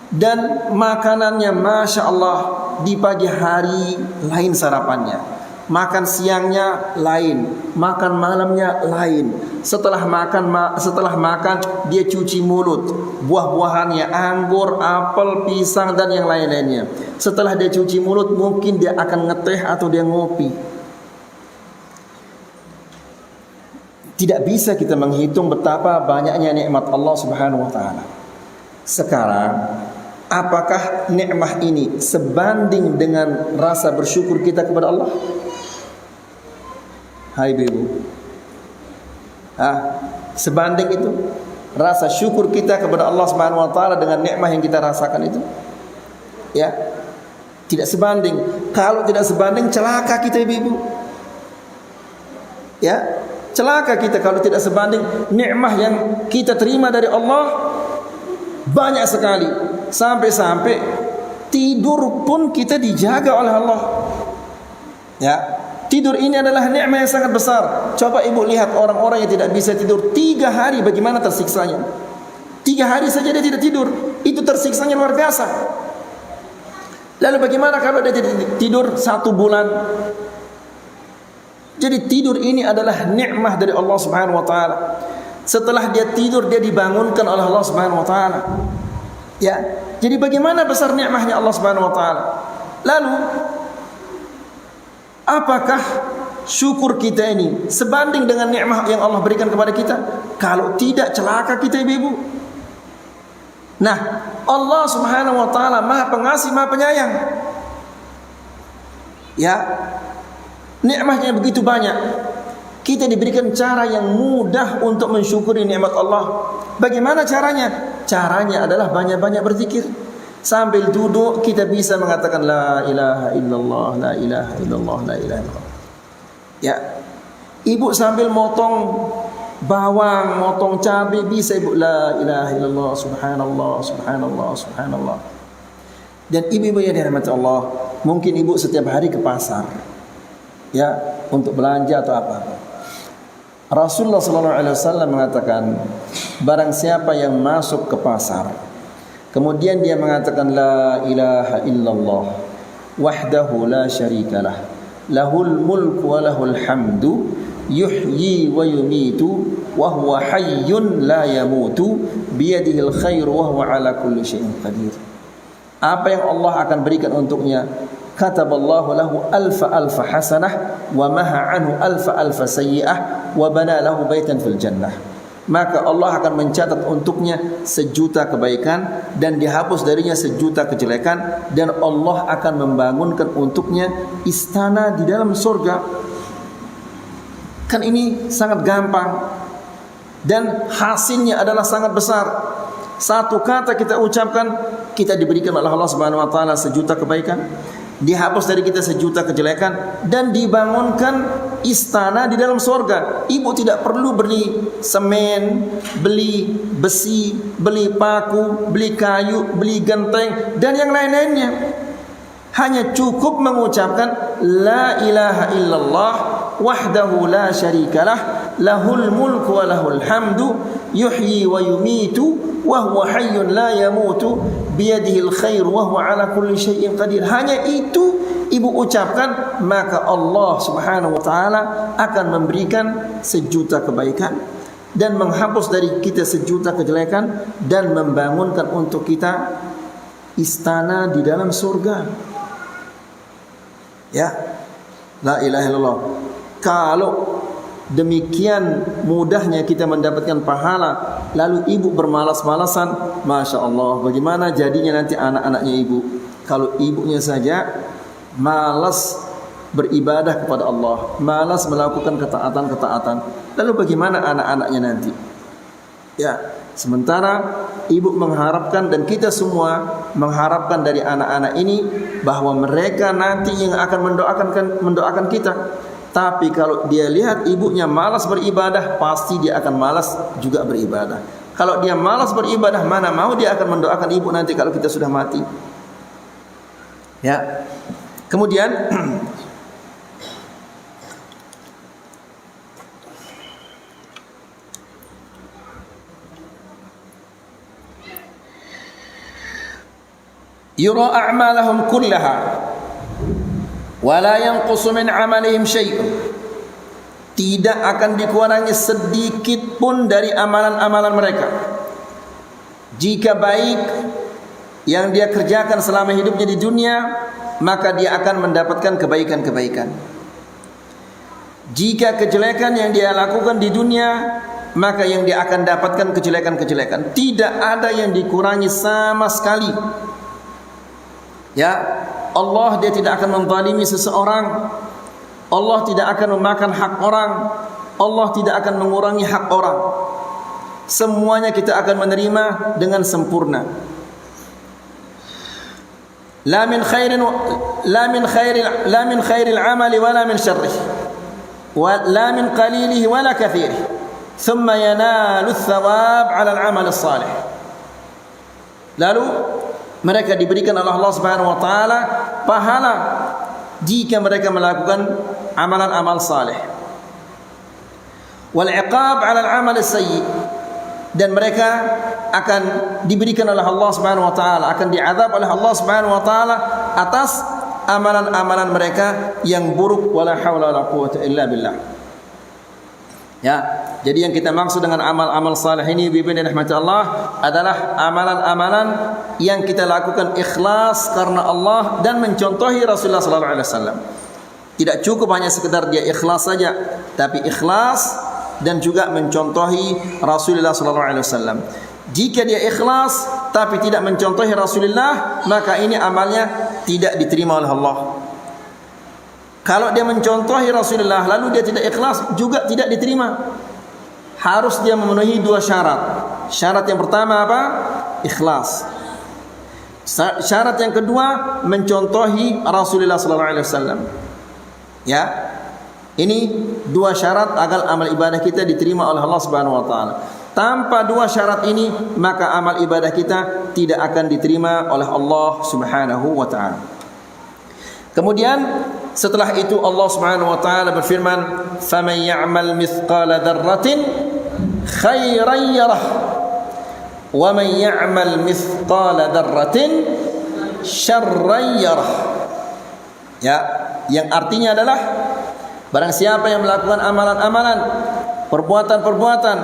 Speaker 1: dan makanannya Masya Allah, di pagi hari lain sarapannya, makan siangnya lain, makan malamnya lain. Setelah makan dia cuci mulut, buah-buahannya anggur, apel, pisang dan yang lain-lainnya. Setelah dia cuci mulut mungkin dia akan ngeteh atau dia ngopi. Tidak bisa kita menghitung betapa banyaknya nikmat Allah Subhanahu wa taala. Sekarang, apakah nikmat ini sebanding dengan rasa bersyukur kita kepada Allah? Hai ibu. Sebanding itu rasa syukur kita kepada Allah Subhanahu wa taala dengan nikmat yang kita rasakan itu? Ya. Tidak sebanding. Kalau tidak sebanding celaka kita ibu. Ya. Celaka kita kalau tidak sebanding. Nikmat yang kita terima dari Allah banyak sekali. Sampai-sampai tidur pun kita dijaga oleh Allah. Ya, tidur ini adalah nikmat yang sangat besar. Coba ibu lihat orang-orang yang tidak bisa tidur 3 hari, bagaimana tersiksanya. 3 hari saja dia tidak tidur, itu tersiksanya luar biasa. Lalu bagaimana kalau dia tidur 1 bulan? Jadi tidur ini adalah nikmat dari Allah Subhanahu wa taala. Setelah dia tidur dia dibangunkan oleh Allah Subhanahu wa taala. Ya, jadi bagaimana besar nikmatnya Allah Subhanahu wa taala. Lalu apakah syukur kita ini sebanding dengan nikmat yang Allah berikan kepada kita? Kalau tidak celaka kita ibu-ibu. Nah, Allah Subhanahu wa taala Maha Pengasih, Maha Penyayang. Ya. Nikmatnya begitu banyak. Kita diberikan cara yang mudah untuk mensyukuri nikmat Allah. Bagaimana caranya? Caranya adalah banyak-banyak berzikir. Sambil duduk kita bisa mengatakan la ilaha illallah, la ilaha illallah, la ilaha illallah. Ya. Ibu sambil motong bawang, motong cabai bisa ibu la ilaha illallah, subhanallah, subhanallah, subhanallah. Dan ibu-ibu yang dirahmati Allah, mungkin ibu setiap hari ke pasar. Ya, untuk belanja atau apa-apa. Rasulullah SAW mengatakan, barang siapa yang masuk ke pasar, kemudian dia mengatakan la ilaha illallah, wahdahu la syarikalah, lahul mulku wa lahul hamdu, yuhyi wa yumitu, wa huwa hayyun la yamutu, biyadihil khairu wa huwa ala kulli syai'in qadir. Apa yang Allah akan berikan untuknya? Kataballahu lahu alfa hasanah wa maha anhu alfa sayyi'ah wa bana lahu baitan fil jannah. Maka Allah akan mencatat untuknya 1.000.000 kebaikan dan dihapus darinya 1.000.000 kejelekan, dan Allah akan membangunkan untuknya istana di dalam surga. Kan ini sangat gampang dan hasilnya adalah sangat besar. Satu kata kita ucapkan, kita diberikan oleh Allah Subhanahu wa taala 1.000.000 kebaikan, dihapus dari kita 1.000.000 kejelekan, dan dibangunkan istana di dalam surga. Ibu tidak perlu beli semen, beli besi, beli paku, beli kayu, beli genteng dan yang lain-lainnya. Hanya cukup mengucapkan la ilaha illallah wahdahu la syarikalah, lahul mulku wa lahul hamdu, yuhyi wa yumitu, wa huwa hayyun la yamutu, biyadihil khair wa huwa ala kulli syai'in qadir. Hanya itu ibu ucapkan, maka Allah Subhanahu wa taala akan memberikan 1.000.000 kebaikan dan menghapus dari kita 1.000.000 kejelekan dan membangunkan untuk kita istana di dalam surga. Ya, la ilaha illallah. Kalau demikian mudahnya kita mendapatkan pahala, lalu ibu bermalas-malasan, masya Allah, bagaimana jadinya nanti anak-anaknya ibu? Kalau ibunya saja malas beribadah kepada Allah, malas melakukan ketaatan-ketaatan, lalu bagaimana anak-anaknya nanti? Ya, sementara ibu mengharapkan dan kita semua mengharapkan dari anak-anak ini bahwa mereka nanti yang akan mendoakan kita. Tapi kalau dia lihat ibunya malas beribadah, pasti dia akan malas juga beribadah. Kalau dia malas beribadah, mana mau dia akan mendoakan ibu nanti kalau kita sudah mati. Ya. Kemudian yura a'malahum kullaha Wala yanqusu min amalihim syai'un. Tidak akan dikurangi sedikit pun dari amalan-amalan mereka. Jika baik yang dia kerjakan selama hidupnya di dunia, maka dia akan mendapatkan kebaikan-kebaikan. Jika kejelekan yang dia lakukan di dunia, maka yang dia akan dapatkan kejelekan-kejelekan. Tidak ada yang dikurangi sama sekali. Ya, Allah dia tidak akan menzalimi seseorang. Allah tidak akan memakan hak orang. Allah tidak akan mengurangi hak orang. Semuanya kita akan menerima dengan sempurna. La min khairil amali wala min syarrihi, wa la min qalilihi wala kathirihi, thumma yanalu thawab ala al-amal as-salih. Lalu mereka diberikan oleh Allah Subhanahu wa taala pahala jika mereka melakukan amalan-amal saleh. Wal iqab 'ala al-amal as-sayyi, dan mereka akan diberikan oleh Allah Subhanahu wa taala, akan diazab oleh Allah Subhanahu wa taala atas amalan-amalan mereka yang buruk. Wala haula wala quwwata illa billah. Ya, jadi yang kita maksud dengan amal-amal saleh ini bimbingan rahmat Allah adalah amalan-amalan yang kita lakukan ikhlas karena Allah dan mencontohi Rasulullah sallallahu alaihi wasallam. Tidak cukup hanya sekedar dia ikhlas saja, tapi ikhlas dan juga mencontohi Rasulullah sallallahu alaihi wasallam. Jika dia ikhlas tapi tidak mencontohi Rasulullah, maka ini amalnya tidak diterima oleh Allah. Kalau dia mencontohi Rasulullah lalu dia tidak ikhlas, juga tidak diterima. Harus dia memenuhi dua syarat. Syarat yang pertama apa? Ikhlas. Syarat yang kedua mencontohi Rasulullah sallallahu alaihi wasallam. Ya. Ini dua syarat agar amal ibadah kita diterima oleh Allah Subhanahu wa taala. Tanpa dua syarat ini, maka amal ibadah kita tidak akan diterima oleh Allah Subhanahu wa taala. Kemudian setelah itu Allah Subhanahu wa taala berfirman, "Faman ya'mal mithqala dzarratin khairan yarah, wa man ya'mal mithqala dzarratin syarran yarah." Ya, yang artinya adalah barang siapa yang melakukan amalan-amalan, perbuatan-perbuatan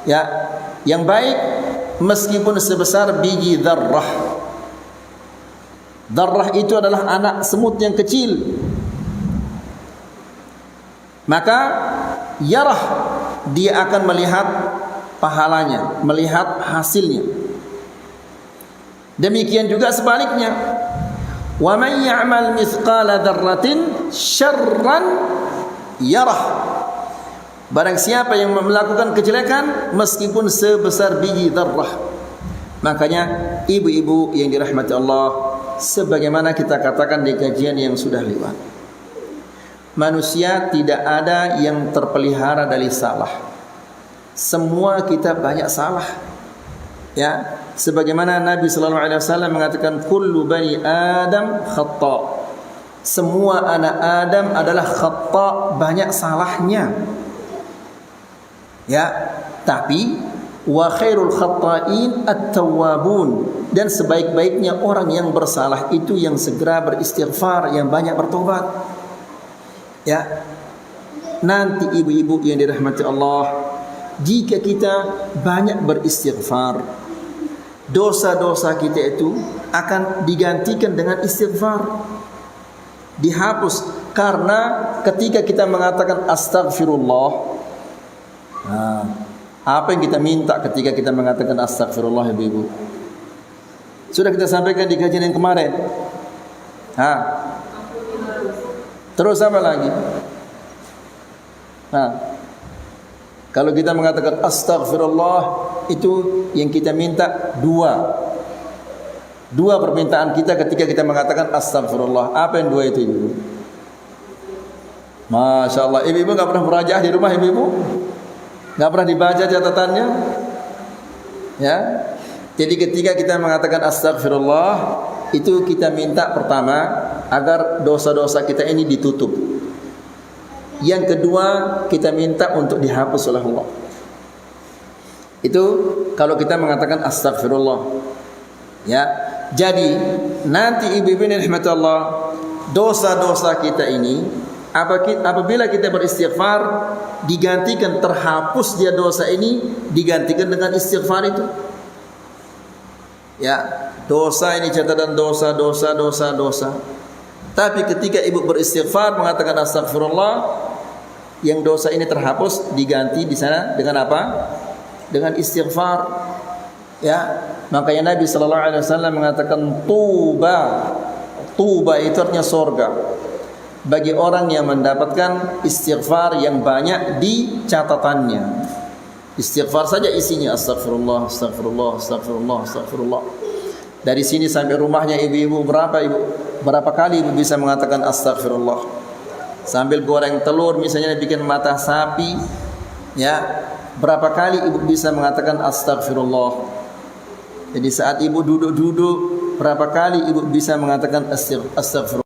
Speaker 1: ya yang baik meskipun sebesar biji dzarrah. Dzarrah itu adalah anak semut yang kecil. Maka yarah, dia akan melihat pahalanya, melihat hasilnya. Demikian juga sebaliknya. Wa man ya'mal mithqala dzarratin syarran yarah. Barang siapa yang melakukan kejelekan meskipun sebesar biji dzarrah. Makanya ibu-ibu yang dirahmati Allah, sebagaimana kita katakan di kajian yang sudah lewat, manusia tidak ada yang terpelihara dari salah. Semua kita banyak salah. Ya, sebagaimana Nabi sallallahu alaihi wasallam mengatakan kullu bani Adam khata'. Semua anak Adam adalah khata', banyak salahnya. Ya, tapi wa khairul khata'in at-tawwabun, dan sebaik-baiknya orang yang bersalah itu yang segera beristighfar, yang banyak bertobat. Ya, nanti ibu-ibu yang dirahmati Allah, jika kita banyak beristighfar, dosa-dosa kita itu akan digantikan dengan istighfar, dihapus. Karena ketika kita mengatakan astaghfirullah, apa yang kita minta ketika kita mengatakan astaghfirullah, ibu-ibu? Sudah kita sampaikan di kajian yang kemarin. Terus apa lagi? Kalau kita mengatakan astaghfirullah, itu yang kita minta dua permintaan kita ketika kita mengatakan astaghfirullah. Apa yang dua itu, ibu? Masya Allah, ibu-ibu gak pernah merajaah di rumah, ibu-ibu? Gak pernah dibaca catatannya? Ya. Jadi ketika kita mengatakan astaghfirullah, itu kita minta pertama agar dosa-dosa kita ini ditutup. Yang kedua, kita minta untuk dihapus oleh Allah. Itu kalau kita mengatakan astaghfirullah. Ya. Jadi nanti ibu-ibu yang rahmat Allah, dosa-dosa kita ini, apabila kita beristighfar, digantikan, terhapus dia dosa ini, digantikan dengan istighfar itu. Ya, dosa ini catatan dosa, dosa, dosa, dosa. Tapi ketika ibu beristighfar mengatakan astagfirullah, yang dosa ini terhapus, diganti di sana dengan apa? Dengan istighfar. Ya, makanya Nabi sallallahu alaihi wasallam mengatakan tuba. Tuba itu artinya surga. Bagi orang yang mendapatkan istighfar yang banyak di catatannya. Istighfar saja isinya astagfirullah, astagfirullah, astagfirullah, astagfirullah. Dari sini sampai rumahnya ibu-ibu berapa kali ibu bisa mengatakan astagfirullah? Sambil goreng telur misalnya bikin mata sapi, ya, berapa kali ibu bisa mengatakan astagfirullah? Jadi saat ibu duduk-duduk, berapa kali ibu bisa mengatakan astagfirullah?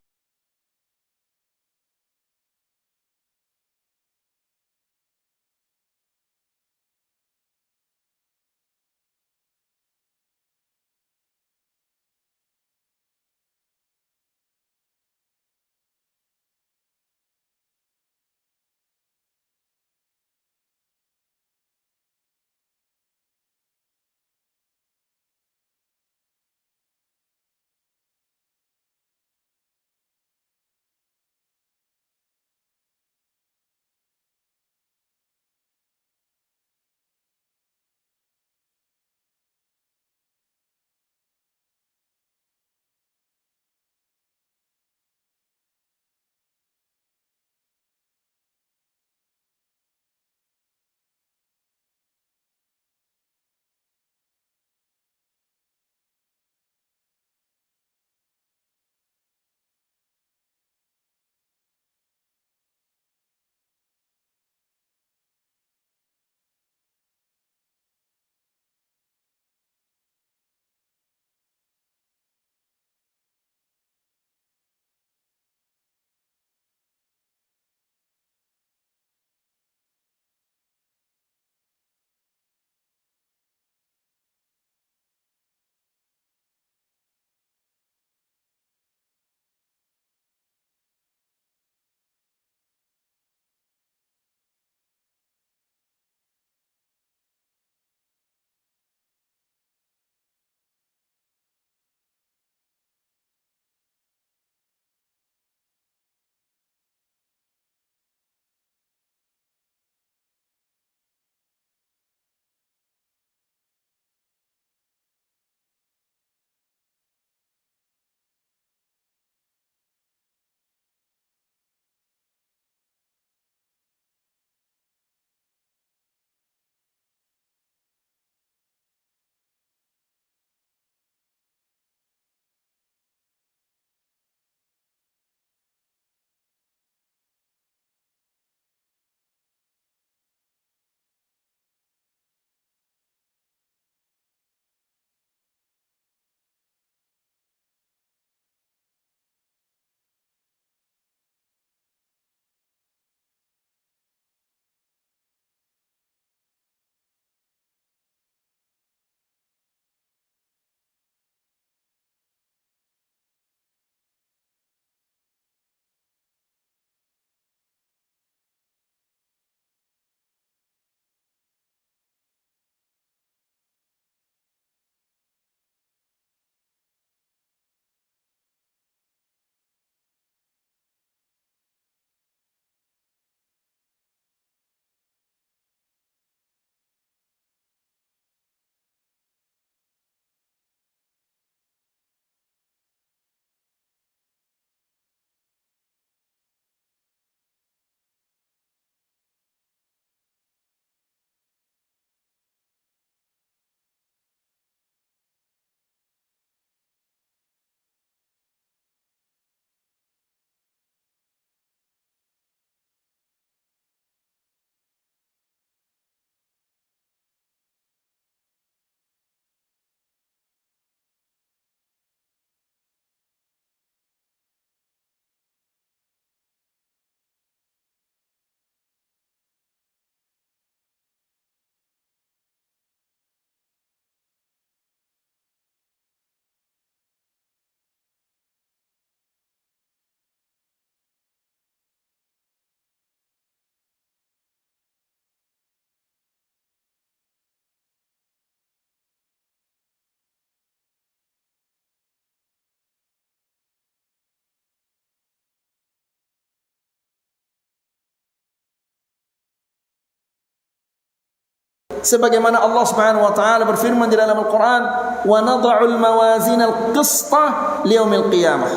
Speaker 1: sebagaimana Allah Subhanahu wa taala berfirman di dalam Al-Qur'an, "Wa nadha'ul mawazinal qista liyaumil qiyamah."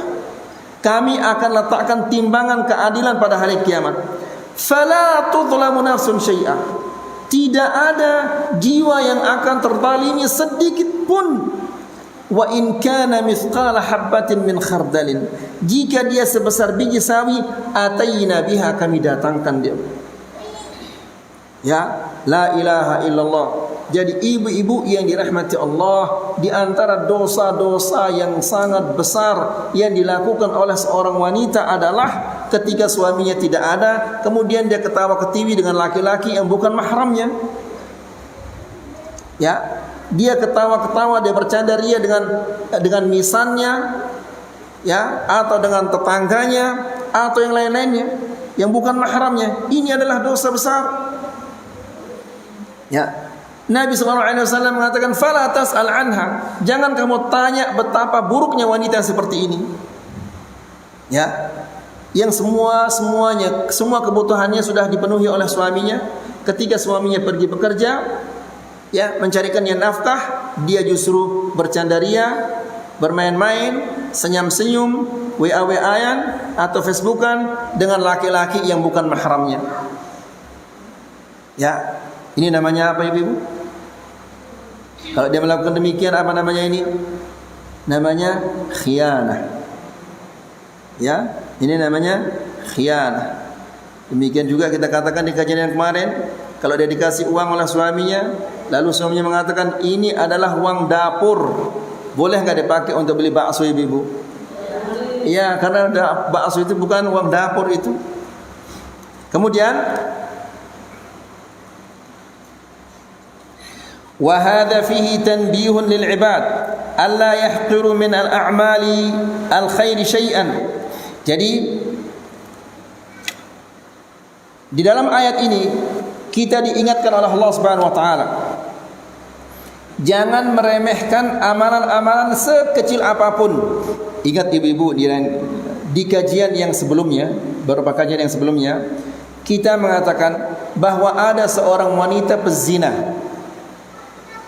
Speaker 1: Kami akan letakkan timbangan keadilan pada hari kiamat. Fala tudlamu nafsun syai'a. Tidak ada jiwa yang akan terzalimi sedikit pun. Wa in kana mithqala habbatin min khardalin. Jika dia sebesar biji sawi, ataina biha, kami datangkan dia. Ya, la ilaha illallah. Jadi ibu-ibu yang dirahmati Allah, di antara dosa-dosa yang sangat besar yang dilakukan oleh seorang wanita adalah ketika suaminya tidak ada, kemudian dia ketawa ketiwi dengan laki-laki yang bukan mahramnya. Ya, dia ketawa-ketawa, dia bercanda ria dengan misannya, ya, atau dengan tetangganya, atau yang lain-lainnya yang bukan mahramnya. Ini adalah dosa besar. Ya, Nabi SAW mengatakan, "Fala tas'al anha." Jangan kamu tanya betapa buruknya wanita seperti ini. Ya, yang semua kebutuhannya sudah dipenuhi oleh suaminya. Ketika suaminya pergi bekerja, ya, mencarikannya nafkah, dia justru bercandaria, bermain-main, senyum-senyum, WA-WA-an atau Facebookan dengan laki-laki yang bukan mahramnya. Ya, ini namanya apa, ibu-ibu? Kalau dia melakukan demikian, apa namanya ini? Namanya khianah. Ya, ini namanya khianah. Demikian juga kita katakan di kajian yang kemarin, kalau dia dikasih uang oleh suaminya, lalu suaminya mengatakan ini adalah uang dapur, boleh nggak dipakai untuk beli bakso, ibu-ibu? Iya, karena bakso itu bukan uang dapur itu. Kemudian wa hadha fihi tanbihun lil ibad alla yahqiru min al a'mali al khair syai'an. Jadi di dalam ayat ini kita diingatkan oleh Allah Subhanahu wa taala, jangan meremehkan amalan-amalan sekecil apapun. Ingat ibu-ibu, di kajian yang sebelumnya, beberapa kajian yang sebelumnya, kita mengatakan bahwa ada seorang wanita pezina,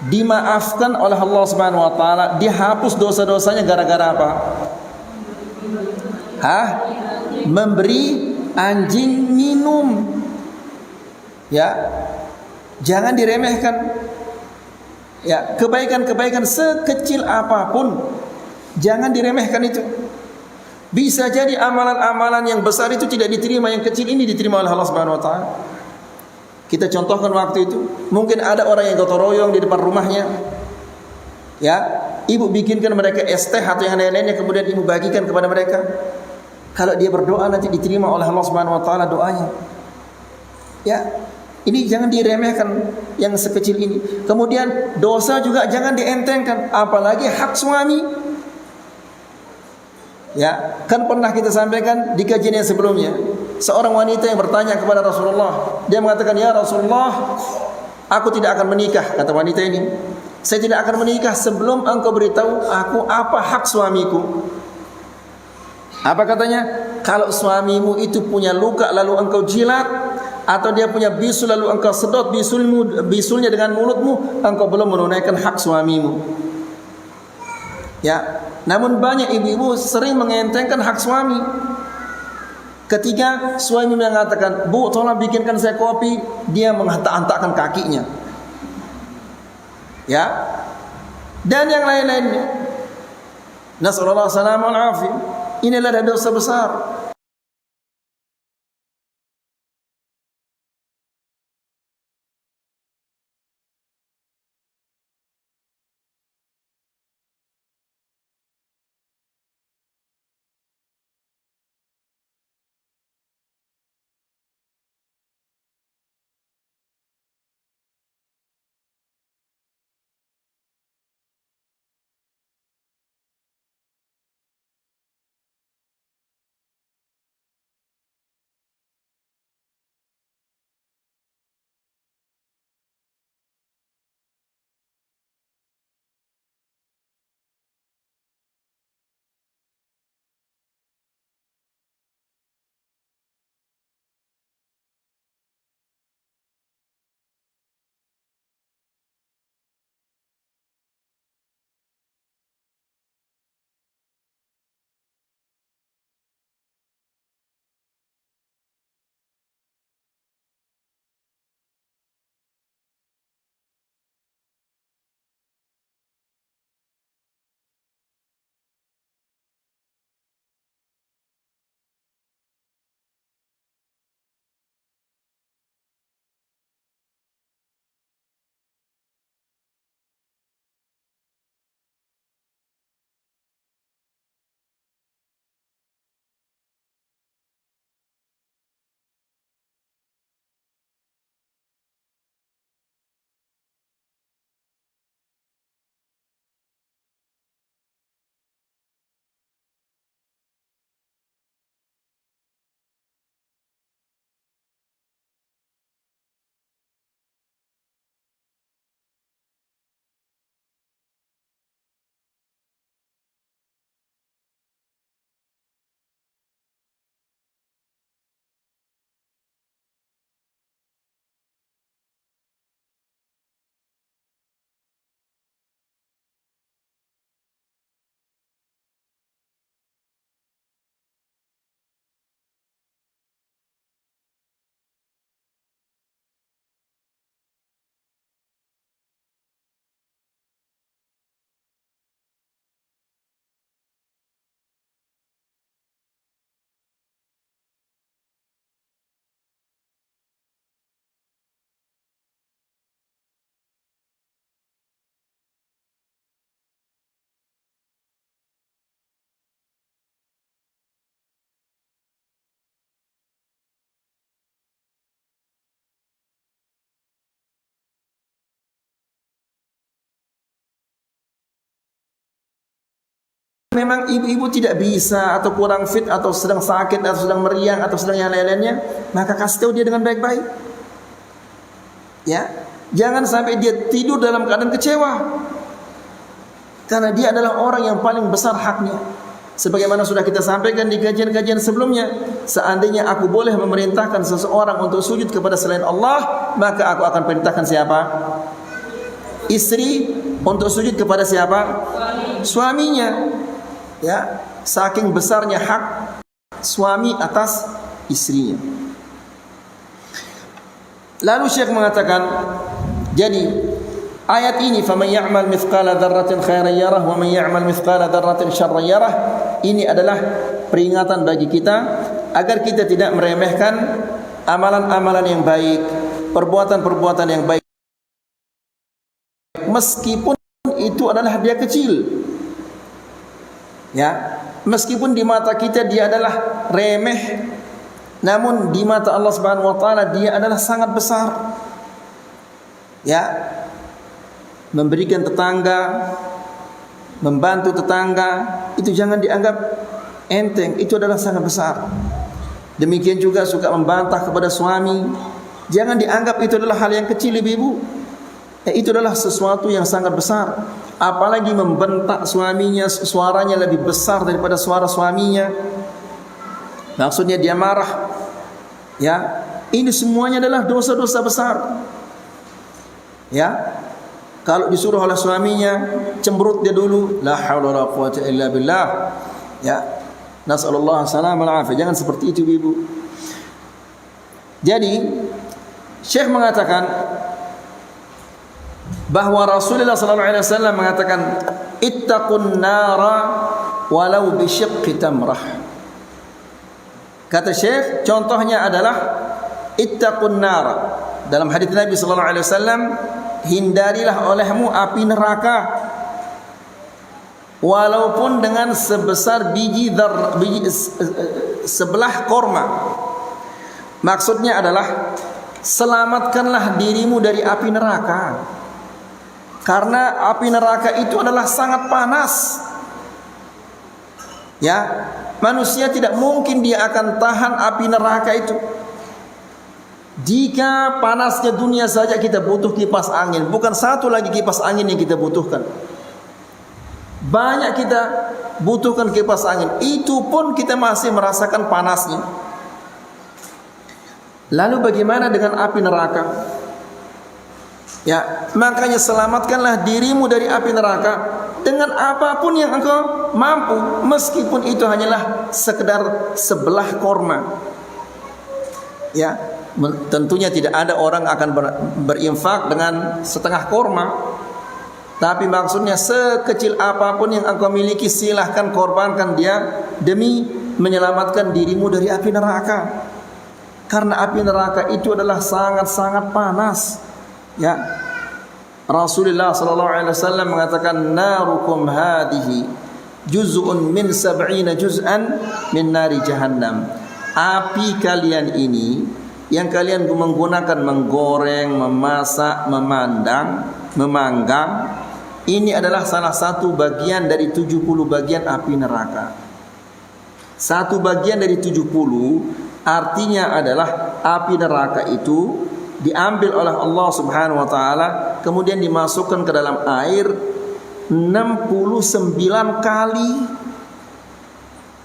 Speaker 1: dimaafkan oleh Allah Subhanahu wa taala, dihapus dosa-dosanya gara-gara apa? Memberi anjing minum. Ya, jangan diremehkan. Ya, kebaikan-kebaikan sekecil apapun jangan diremehkan itu. Bisa jadi amalan-amalan yang besar itu tidak diterima, yang kecil ini diterima oleh Allah Subhanahu wa taala. Kita contohkan waktu itu, mungkin ada orang yang gotong royong di depan rumahnya. Ya, ibu bikinkan mereka es teh atau yang lain-lainnya, kemudian ibu bagikan kepada mereka. Kalau dia berdoa nanti diterima oleh Allah Subhanahu wa taala doanya. Ya, ini jangan diremehkan yang sekecil ini. Kemudian dosa juga jangan dientengkan, apalagi hak suami. Ya, kan pernah kita sampaikan di kajian yang sebelumnya, seorang wanita yang bertanya kepada Rasulullah. Dia mengatakan, "Ya Rasulullah, aku tidak akan menikah." Kata wanita ini, "Saya tidak akan menikah sebelum engkau beritahu aku apa hak suamiku." Apa katanya? Kalau suamimu itu punya luka lalu engkau jilat, atau dia punya bisul lalu engkau sedot bisulnya dengan mulutmu, engkau belum menunaikan hak suamimu. Ya, namun banyak ibu-ibu sering mengentengkan hak suami. Ketika suami mengatakan, "Bu, tolong bikinkan saya kopi," dia menghantak-hantakkan kakinya. Ya, dan yang lain-lainnya. Nasallallahu alaihi wasallam. Inilah dosa besar. memang ibu-ibu tidak bisa atau kurang fit atau sedang sakit atau sedang meriang atau sedang yang lain-lainnya, maka kasih tahu dia dengan baik-baik. Ya, jangan sampai dia tidur dalam keadaan kecewa, karena dia adalah orang yang paling besar haknya. Sebagaimana sudah kita sampaikan di kajian-kajian sebelumnya, seandainya aku boleh memerintahkan seseorang untuk sujud kepada selain Allah, maka aku akan perintahkan siapa? Istri untuk sujud kepada siapa? Suaminya. Ya, saking besarnya hak suami atas istrinya. Lalu Syekh mengatakan, jadi ayat ini faman ya'mal mithqala dzarratin khairan yarah wa man ya'mal mithqala dzarratin syarran yarah, ini adalah peringatan bagi kita agar kita tidak meremehkan amalan-amalan yang baik, perbuatan-perbuatan yang baik, meskipun itu adalah dia kecil. Ya, meskipun di mata kita dia adalah remeh, namun di mata Allah Subhanahu wa taala dia adalah sangat besar. Ya, memberikan tetangga, membantu tetangga, itu jangan dianggap enteng, itu adalah sangat besar. Demikian juga suka membantah kepada suami, jangan dianggap itu adalah hal yang kecil, ibu-ibu. Itu adalah sesuatu yang sangat besar. Apalagi membentak suaminya, suaranya lebih besar daripada suara suaminya, maksudnya dia marah. Ya, ini semuanya adalah dosa-dosa besar. Ya, kalau disuruh oleh suaminya, cemberut dia dulu, la haula wala quwwata illa billah. Ya, nasallallahu salam wal afiyah. Jangan seperti itu, ibu. Jadi Syekh mengatakan bahwa Rasulullah sallallahu alaihi wasallam mengatakan ittaqun nara walau bi syiqqi tamrah. Kata Syekh, contohnya adalah ittaqun nara. Dalam hadis Nabi sallallahu alaihi wasallam, hindarilah olehmu api neraka walaupun dengan sebesar sebelah korma. Maksudnya adalah selamatkanlah dirimu dari api neraka, karena api neraka itu adalah sangat panas. Ya, manusia tidak mungkin dia akan tahan api neraka itu. Jika panasnya dunia saja kita butuh kipas angin, bukan satu lagi kipas angin yang kita butuhkan. Banyak kita butuhkan kipas angin, itu pun kita masih merasakan panasnya. Lalu bagaimana dengan api neraka? Ya, makanya selamatkanlah dirimu dari api neraka dengan apapun yang engkau mampu, meskipun itu hanyalah sekedar sebelah korma. Ya, tentunya tidak ada orang akan berinfak dengan setengah korma, tapi maksudnya sekecil apapun yang engkau miliki, silahkan korbankan dia demi menyelamatkan dirimu dari api neraka. Karena api neraka itu adalah sangat-sangat panas. Ya, Rasulullah sallallahu alaihi wasallam mengatakan narukum hadhihi juz'un min 70 juz'an min nari jahannam. Api kalian ini yang kalian menggunakan menggoreng, memasak, memanggang, ini adalah salah satu bagian dari 70 bagian api neraka. Satu bagian dari 70 artinya adalah api neraka itu diambil oleh Allah Subhanahu wa taala, kemudian dimasukkan ke dalam air 69 kali.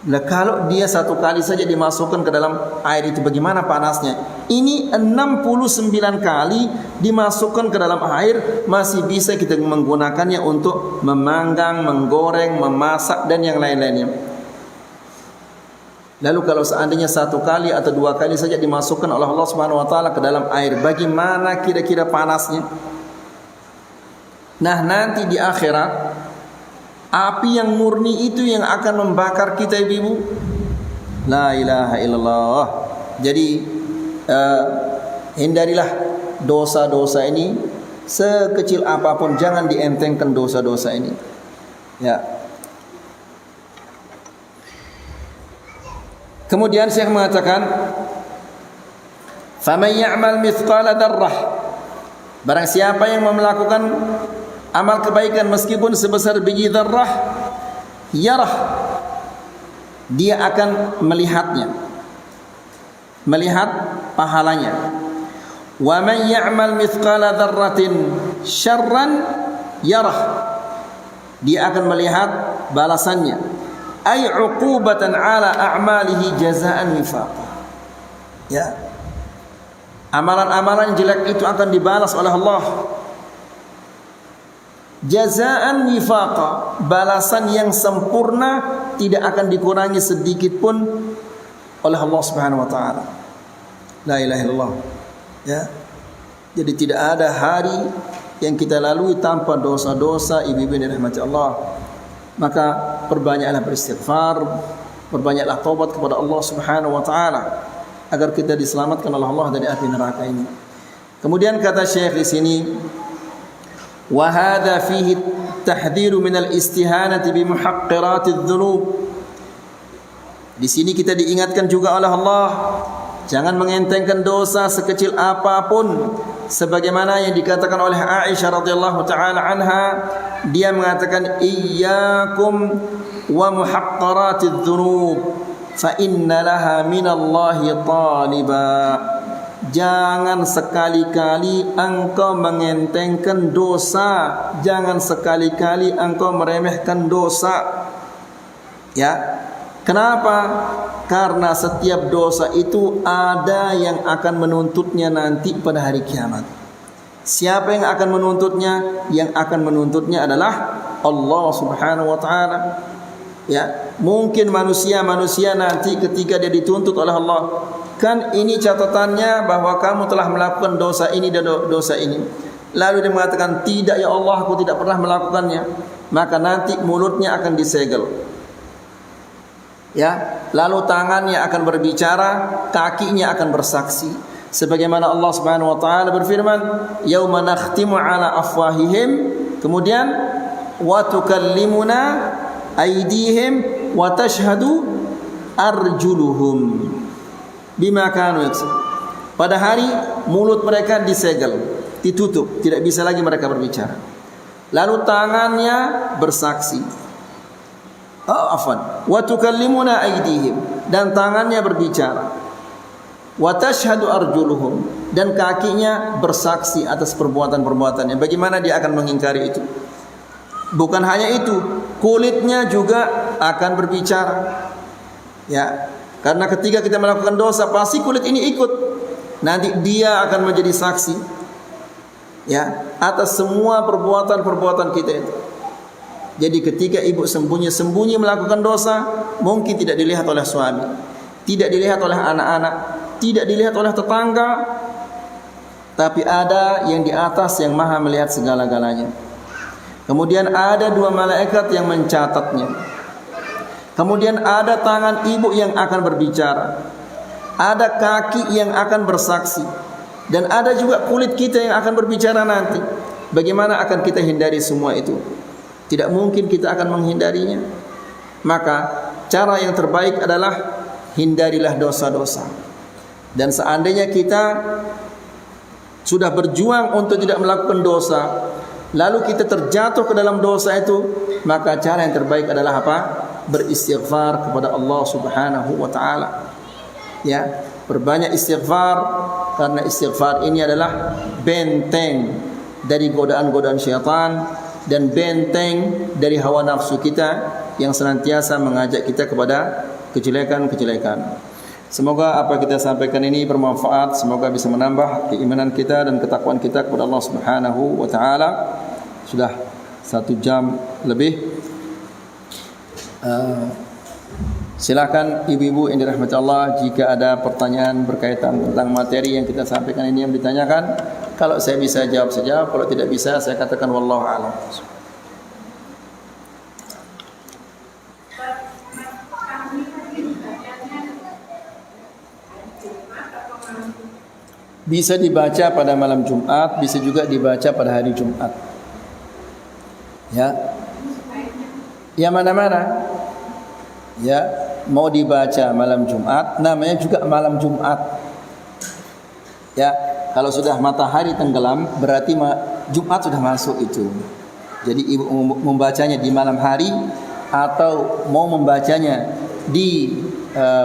Speaker 1: Nah, kalau dia satu kali saja dimasukkan ke dalam air itu bagaimana panasnya? Ini 69 kali dimasukkan ke dalam air, masih bisa kita menggunakannya untuk memanggang, menggoreng, memasak dan yang lain-lainnya. Lalu kalau seandainya satu kali atau dua kali saja dimasukkan oleh Allah Subhanahu wa taala ke dalam air, bagaimana kira-kira panasnya? Nah, nanti di akhirat api yang murni itu yang akan membakar kita, ibu-ibu. La ilaha illallah. Jadi hindarilah dosa-dosa ini sekecil apapun, jangan dientengkan dosa-dosa ini. Ya. Kemudian Syekh mengatakan, "Faman ya'mal mithqala dzarrah." Barang siapa yang melakukan amal kebaikan meskipun sebesar biji dzarrah, yarah, dia akan melihatnya, melihat pahalanya. Wa man ya'mal mithqala dzarratin syarran yarah, dia akan melihat balasannya. Ay 'uqubatan 'ala a'malihi jazaa'an wifaqa. Ya. Amalan-amalan jelek itu akan dibalas oleh Allah. Jazaa'an wifaqa, balasan yang sempurna, tidak akan dikurangi sedikit pun oleh Allah Subhanahu wa taala. La ilaha illallah. Ya. Jadi tidak ada hari yang kita lalui tanpa dosa-dosa, ibu-ibu yang dirahmati Allah. Maka perbanyaklah beristighfar, perbanyaklah taubat kepada Allah Subhanahu wa taala agar kita diselamatkan oleh Allah dari api neraka ini. Kemudian kata Syekh di sini, wa hadza fihi tahdhiru min al-istihanati bi muhaqqiratidz dzunub. Di sini kita diingatkan juga oleh Allah, jangan mengentengkan dosa sekecil apapun, sebagaimana yang dikatakan oleh Aisyah radhiyallahu taala anha, dia mengatakan iyyakum wa muhaqqaratidz dzunub fa inna laha minallahi taliba. Jangan sekali-kali engkau mengentengkan dosa, jangan sekali-kali engkau meremehkan dosa. Ya. Kenapa? Karena setiap dosa itu ada yang akan menuntutnya nanti pada hari kiamat. Siapa yang akan menuntutnya? Yang akan menuntutnya adalah Allah Subhanahu wa taala. Ya, mungkin manusia nanti ketika dia dituntut oleh Allah, kan ini catatannya bahwa kamu telah melakukan dosa ini dan dosa ini. Lalu dia mengatakan, tidak ya Allah, aku tidak pernah melakukannya. Maka nanti mulutnya akan disegel. Ya, lalu tangannya akan berbicara, kakinya akan bersaksi. Sebagaimana Allah Subhanahu wa taala berfirman, "Yauma nakhtimu 'ala afwahihim", kemudian wa tukallimuna aydihim wa tashhadu arjuluhum bima kanu yaksub. Pada hari mulut mereka disegel, ditutup, tidak bisa lagi mereka berbicara. Lalu tangannya bersaksi. Wa tukallimuna aydihim, dan tangannya berbicara. Wa tashhadu arjuluhum, dan kakinya bersaksi atas perbuatan-perbuatannya. Bagaimana dia akan mengingkari itu? Bukan hanya itu, kulitnya juga akan berbicara. Ya, karena ketika kita melakukan dosa pasti kulit ini ikut. Nanti dia akan menjadi saksi, ya, atas semua perbuatan-perbuatan kita itu. Jadi ketika ibu sembunyi-sembunyi melakukan dosa, mungkin tidak dilihat oleh suami, tidak dilihat oleh anak-anak, tidak dilihat oleh tetangga, tapi ada yang di atas yang maha melihat segala-galanya. Kemudian ada dua malaikat yang mencatatnya. Kemudian ada tangan ibu yang akan berbicara, ada kaki yang akan bersaksi, dan ada juga kulit kita yang akan berbicara nanti. Bagaimana akan kita hindari semua itu? Tidak mungkin kita akan menghindarinya. Maka cara yang terbaik adalah hindarilah dosa-dosa. Dan seandainya kita sudah berjuang untuk tidak melakukan dosa, lalu kita terjatuh ke dalam dosa itu, maka cara yang terbaik adalah apa? Beristighfar kepada Allah Subhanahu wa taala. Ya, berbanyak istighfar, karena istighfar ini adalah benteng dari godaan-godaan syaitan dan benteng dari hawa nafsu kita yang senantiasa mengajak kita kepada kejelekan-kejelekan. Semoga apa kita sampaikan ini bermanfaat, semoga bisa menambah keimanan kita dan ketakwaan kita kepada Allah Subhanahu wa taala. Sudah 1 jam lebih. Silakan ibu-ibu yang dirahmati Allah, jika ada pertanyaan berkaitan tentang materi yang kita sampaikan ini yang ditanyakan, kalau saya bisa jawab saja, kalau tidak bisa saya katakan wallahu a'lam. Bisa dibaca pada malam Jumat, bisa juga dibaca pada hari Jumat. Ya. Ya mana-mana. Ya, mau dibaca malam Jumat, namanya juga malam Jumat. Ya, kalau sudah matahari tenggelam berarti Jumat sudah masuk itu. Jadi ibu membacanya di malam hari, atau mau membacanya di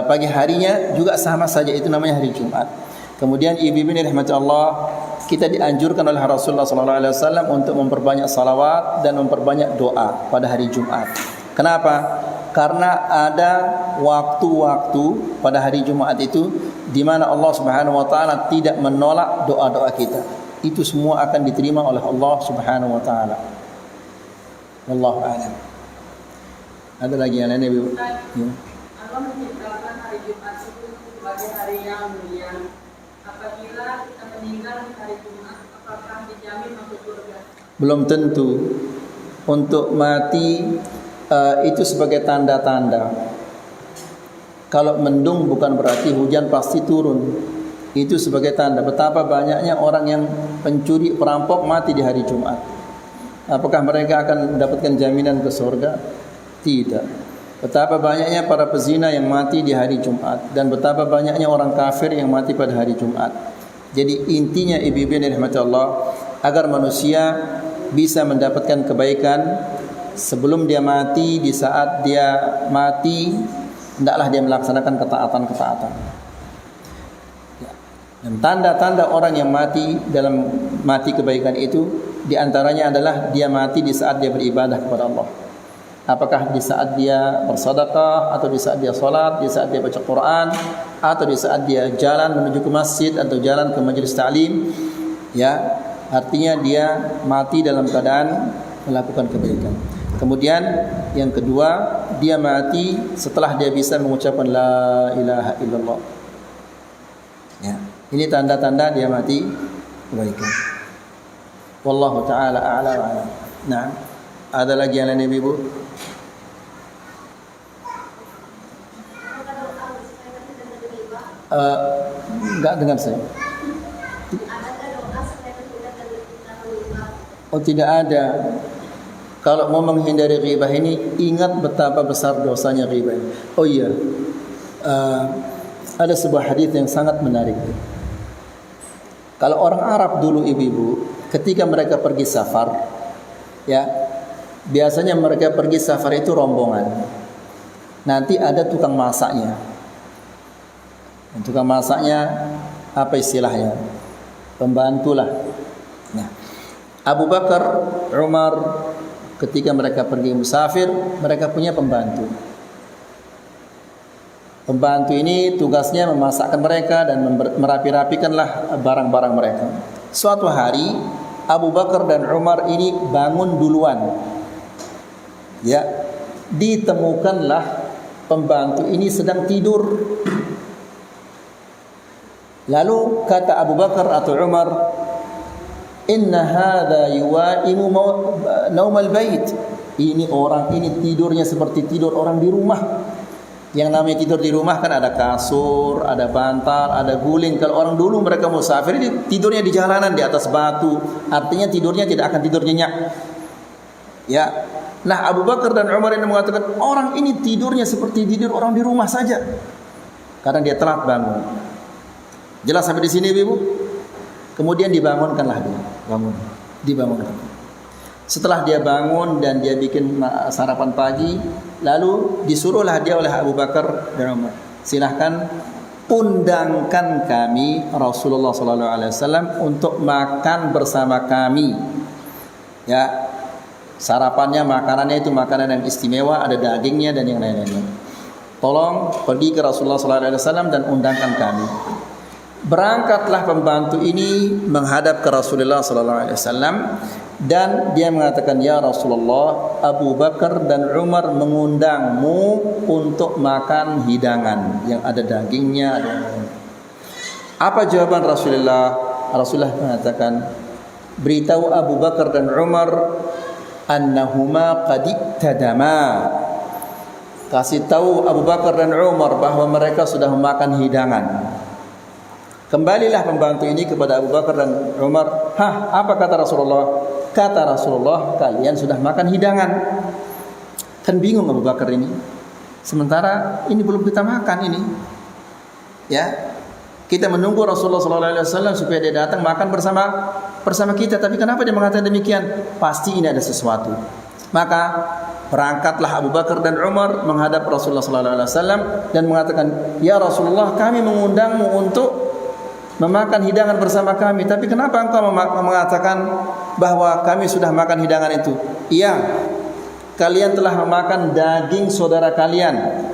Speaker 1: pagi harinya juga sama saja, itu namanya hari Jumat. Kemudian ibu-ibu ini rahmat Allah, kita dianjurkan oleh Rasulullah SAW untuk memperbanyak salawat dan memperbanyak doa pada hari Jumat. Kenapa? Karena ada waktu-waktu pada hari Jumat itu di mana Allah Subhanahu wa taala tidak menolak doa-doa kita. Itu semua akan diterima oleh Allah Subhanahu wa taala. Wallahu a'lam. Ada lagi yang lain, Ibu? Ya.
Speaker 2: Allah menciptakan hari Jumat itu sebagai hari yang mulia. Apabila kita meninggal hari Jumat, apakah dijamin masuk surga?
Speaker 1: Belum tentu. Untuk mati itu sebagai tanda-tanda. Kalau mendung bukan berarti hujan pasti turun. Itu sebagai tanda. Betapa banyaknya orang yang pencuri, perampok mati di hari Jumat. Apakah mereka akan mendapatkan jaminan ke surga? Tidak. Betapa banyaknya para pezina yang mati di hari Jumat, dan betapa banyaknya orang kafir yang mati pada hari Jumat. Jadi intinya ibu-ibu yang dirahmati Allah, agar manusia bisa mendapatkan kebaikan sebelum dia mati, di saat dia mati hendaklah dia melaksanakan ketaatan-ketaatan. Dan tanda-tanda orang yang mati dalam mati kebaikan itu diantaranya adalah dia mati di saat dia beribadah kepada Allah. Apakah di saat dia bersedekah, atau di saat dia salat, di saat dia baca Quran, atau di saat dia jalan menuju ke masjid atau jalan ke majelis ta'lim, ya, artinya dia mati dalam keadaan melakukan kebaikan. Kemudian yang kedua, dia mati setelah dia bisa mengucapkan la ilaha illallah. Ya, ini tanda-tanda dia mati kebaikan. Wallahu taala a'la wa a'lam. Nah, ada lagi yang lain, Ibu? Enggak dengar saya. Oh, tidak ada. Kalau mau menghindari ghibah ini, ingat betapa besar dosanya ghibah. Oh iya, ada sebuah hadis yang sangat menarik. Kalau orang Arab dulu, ibu-ibu, ketika mereka pergi safar, ya, biasanya mereka pergi safar itu rombongan. Nanti ada tukang masaknya. Dan tukang masaknya apa istilahnya? Pembantu lah. Nah, Abu Bakar, Umar, ketika mereka pergi musafir, mereka punya pembantu. Pembantu ini tugasnya memasakkan mereka dan merapi-rapikanlah barang-barang mereka. Suatu hari Abu Bakar dan Umar ini bangun duluan. Ya, ditemukanlah pembantu ini sedang tidur. Lalu kata Abu Bakar atau Umar, "Inna hadza yuwaimu naumal bait." Ini orang ini tidurnya seperti tidur orang di rumah. Yang namanya tidur di rumah kan ada kasur, ada bantal, ada guling. Kalau orang dulu mereka musafir ini tidurnya di jalanan, di atas batu. Artinya tidurnya tidak akan tidur nyenyak. Ya. Nah, Abu Bakar dan Umar ini mengatakan orang ini tidurnya seperti tidur orang di rumah saja. Karena dia telat bangun. Jelas sampai di sini, Ibu? Kemudian dibangunkanlah dia. Dibangunkan. Setelah dia bangun dan dia bikin sarapan pagi, lalu disuruhlah dia oleh Abu Bakar dan Umar, silahkan undangkan kami Rasulullah SAW untuk makan bersama kami. Ya, sarapannya, makanannya itu makanan yang istimewa, ada dagingnya dan yang lain-lainnya. Tolong pergi ke Rasulullah SAW dan undangkan kami. Berangkatlah pembantu ini menghadap ke Rasulullah SAW dan dia mengatakan, "Ya Rasulullah, Abu Bakar dan Umar mengundangmu untuk makan hidangan yang ada dagingnya." Apa jawaban Rasulullah? Rasulullah mengatakan, "Beritahu Abu Bakar dan Umar annahuma qad iktadama." Kasih tahu Abu Bakar dan Umar bahwa mereka sudah memakan hidangan. Kembalilah pembantu ini kepada Abu Bakar dan Umar. "Hah, apa kata Rasulullah?" Kata Rasulullah, "Kalian sudah makan hidangan." Kan bingung Abu Bakar ini. Sementara ini belum kita makan ini. Ya. Kita menunggu Rasulullah SAW supaya dia datang makan bersama kita. Tapi kenapa dia mengatakan demikian? Pasti ini ada sesuatu. Maka Berangkatlah Abu Bakar dan Umar menghadap Rasulullah sallallahu alaihi wasallam dan mengatakan, "Ya Rasulullah, kami mengundangmu untuk memakan hidangan bersama kami, tapi kenapa engkau mengatakan bahwa kami sudah makan hidangan itu?" "Iya, kalian telah memakan daging saudara kalian."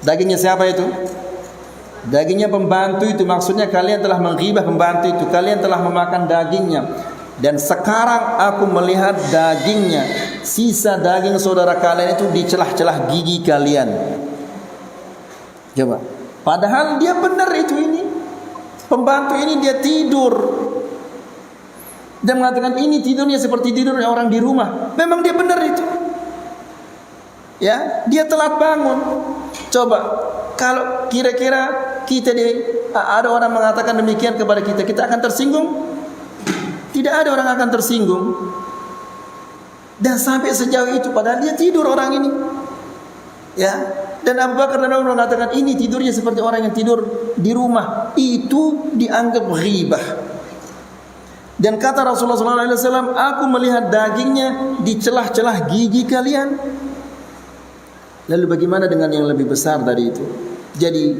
Speaker 1: Dagingnya siapa itu? Dagingnya pembantu itu. Maksudnya kalian telah menghibah pembantu itu, kalian telah memakan dagingnya. Dan sekarang aku melihat dagingnya, sisa daging saudara kalian itu di celah-celah gigi kalian. Coba. Padahal dia benar itu ini. Pembantu ini dia tidur. Dia mengatakan ini tidurnya seperti tidurnya orang di rumah. Memang dia benar itu. Ya, dia telat bangun. Coba, kalau kira-kira ada orang mengatakan demikian kepada kita, kita akan tersinggung? Tidak ada orang akan tersinggung. Dan sampai sejauh itu, padahal dia tidur orang ini. Ya, dan Abu Bakar dan Umar mengatakan ini tidurnya seperti orang yang tidur di rumah. Itu dianggap ghibah. Dan kata Rasulullah SAW, aku melihat dagingnya di celah-celah gigi kalian. Lalu bagaimana dengan yang lebih besar dari itu? Jadi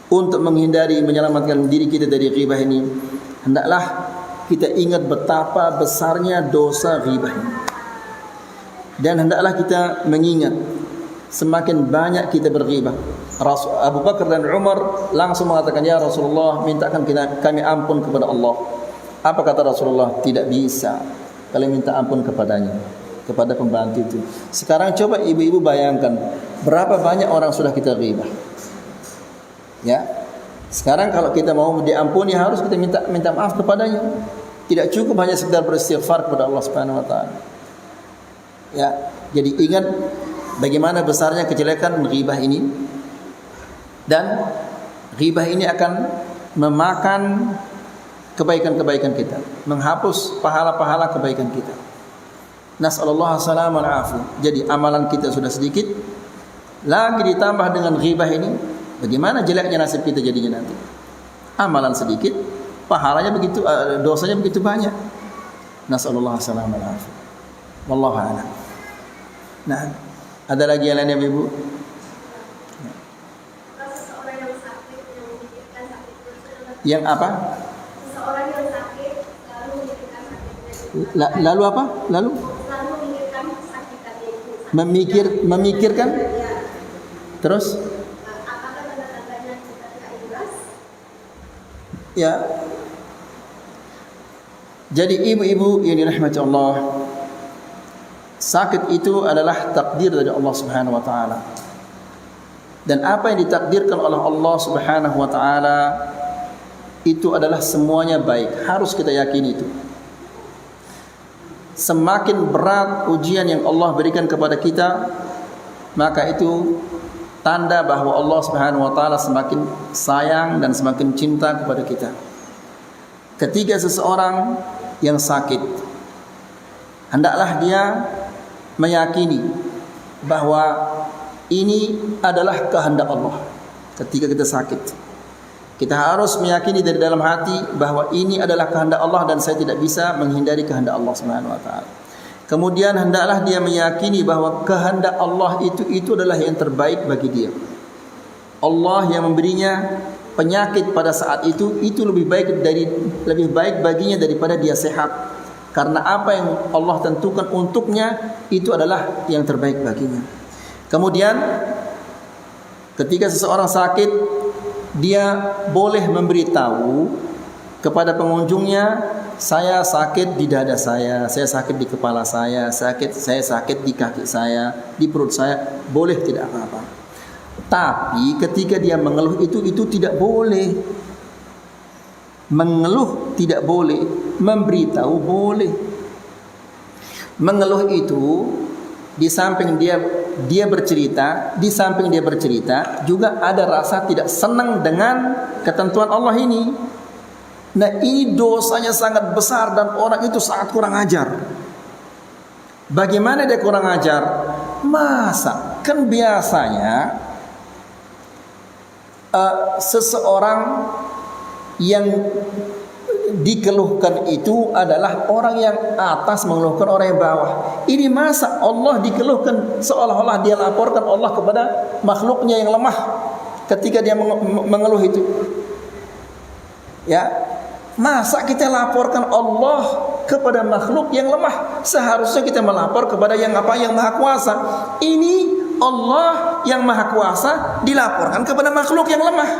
Speaker 1: untuk menghindari, menyelamatkan diri kita dari ghibah ini, hendaklah kita ingat betapa besarnya dosa ghibah ini. Dan hendaklah kita mengingat semakin banyak kita berghibah. Abu Bakar dan Umar langsung mengatakan, "Ya Rasulullah, mintakan kami ampun kepada Allah." Apa kata Rasulullah? Tidak bisa. Kalian minta ampun kepadanya, kepada pembantu itu. Sekarang coba ibu-ibu bayangkan berapa banyak orang sudah kita ghibah. Ya. Sekarang kalau kita mau diampuni harus kita minta maaf kepadanya. Tidak cukup hanya sekedar beristighfar kepada Allah Subhanahu wa taala. Ya, jadi ingat bagaimana besarnya kejelekan ghibah ini. Dan ghibah ini akan memakan kebaikan-kebaikan kita, menghapus pahala-pahala kebaikan kita. Nas'alullah salam wal afu. Jadi amalan kita sudah sedikit, lagi ditambah dengan ghibah ini, bagaimana jeleknya nasib kita jadinya nanti. Amalan sedikit, pahalanya begitu, dosanya begitu banyak. Nas'alullah salam wal afu. Wallahu a'lam. Nah, ada lagi yang lain ya Ibu?
Speaker 3: Seseorang yang sakit yang memikirkan sakitnya.
Speaker 1: Yang apa?
Speaker 3: Seseorang yang sakit lalu memikirkan sakitnya.
Speaker 1: Lalu apa? Lalu
Speaker 3: Memikirkan sakit tadi itu.
Speaker 1: Memikirkan? Terus?
Speaker 3: Apakah tanda-tandanya kita tidak ikhlas?
Speaker 1: Ya. Jadi ibu-ibu yang dirahmati Allah, sakit itu adalah takdir dari Allah Subhanahu wa taala. Dan apa yang ditakdirkan oleh Allah Subhanahu wa taala itu adalah semuanya baik. Harus kita yakini itu. Semakin berat ujian yang Allah berikan kepada kita, maka itu tanda bahwa Allah Subhanahu wa taala semakin sayang dan semakin cinta kepada kita. Ketika seseorang yang sakit, hendaklah dia meyakini bahwa ini adalah kehendak Allah. Ketika kita sakit, kita harus meyakini dari dalam hati bahwa ini adalah kehendak Allah dan saya tidak bisa menghindari kehendak Allah Subhanahu wa taala. Kemudian hendaklah dia meyakini bahwa kehendak Allah itu adalah yang terbaik bagi dia. Allah yang memberinya penyakit pada saat itu lebih baik baginya daripada dia sehat. Karena apa yang Allah tentukan untuknya itu adalah yang terbaik baginya. Kemudian ketika seseorang sakit, dia boleh memberitahu kepada pengunjungnya, saya sakit di dada saya sakit di kepala saya sakit di kaki saya, di perut saya, boleh, tidak apa-apa. Tapi ketika dia mengeluh itu tidak boleh. Mengeluh tidak boleh, memberitahu boleh. Mengeluh itu di samping dia bercerita, juga ada rasa tidak senang dengan ketentuan Allah ini. Nah, ini dosanya sangat besar dan orang itu sangat kurang ajar. Bagaimana dia kurang ajar? Masa kan biasanya seseorang yang dikeluhkan itu adalah orang yang atas mengeluhkan orang yang bawah. Ini masa Allah dikeluhkan seolah-olah dia laporkan Allah kepada makhluknya yang lemah ketika dia mengeluh itu. Ya, masa kita laporkan Allah kepada makhluk yang lemah? Seharusnya kita melapor kepada yang apa? Yang maha kuasa. Ini Allah yang maha kuasa dilaporkan kepada makhluk yang lemah.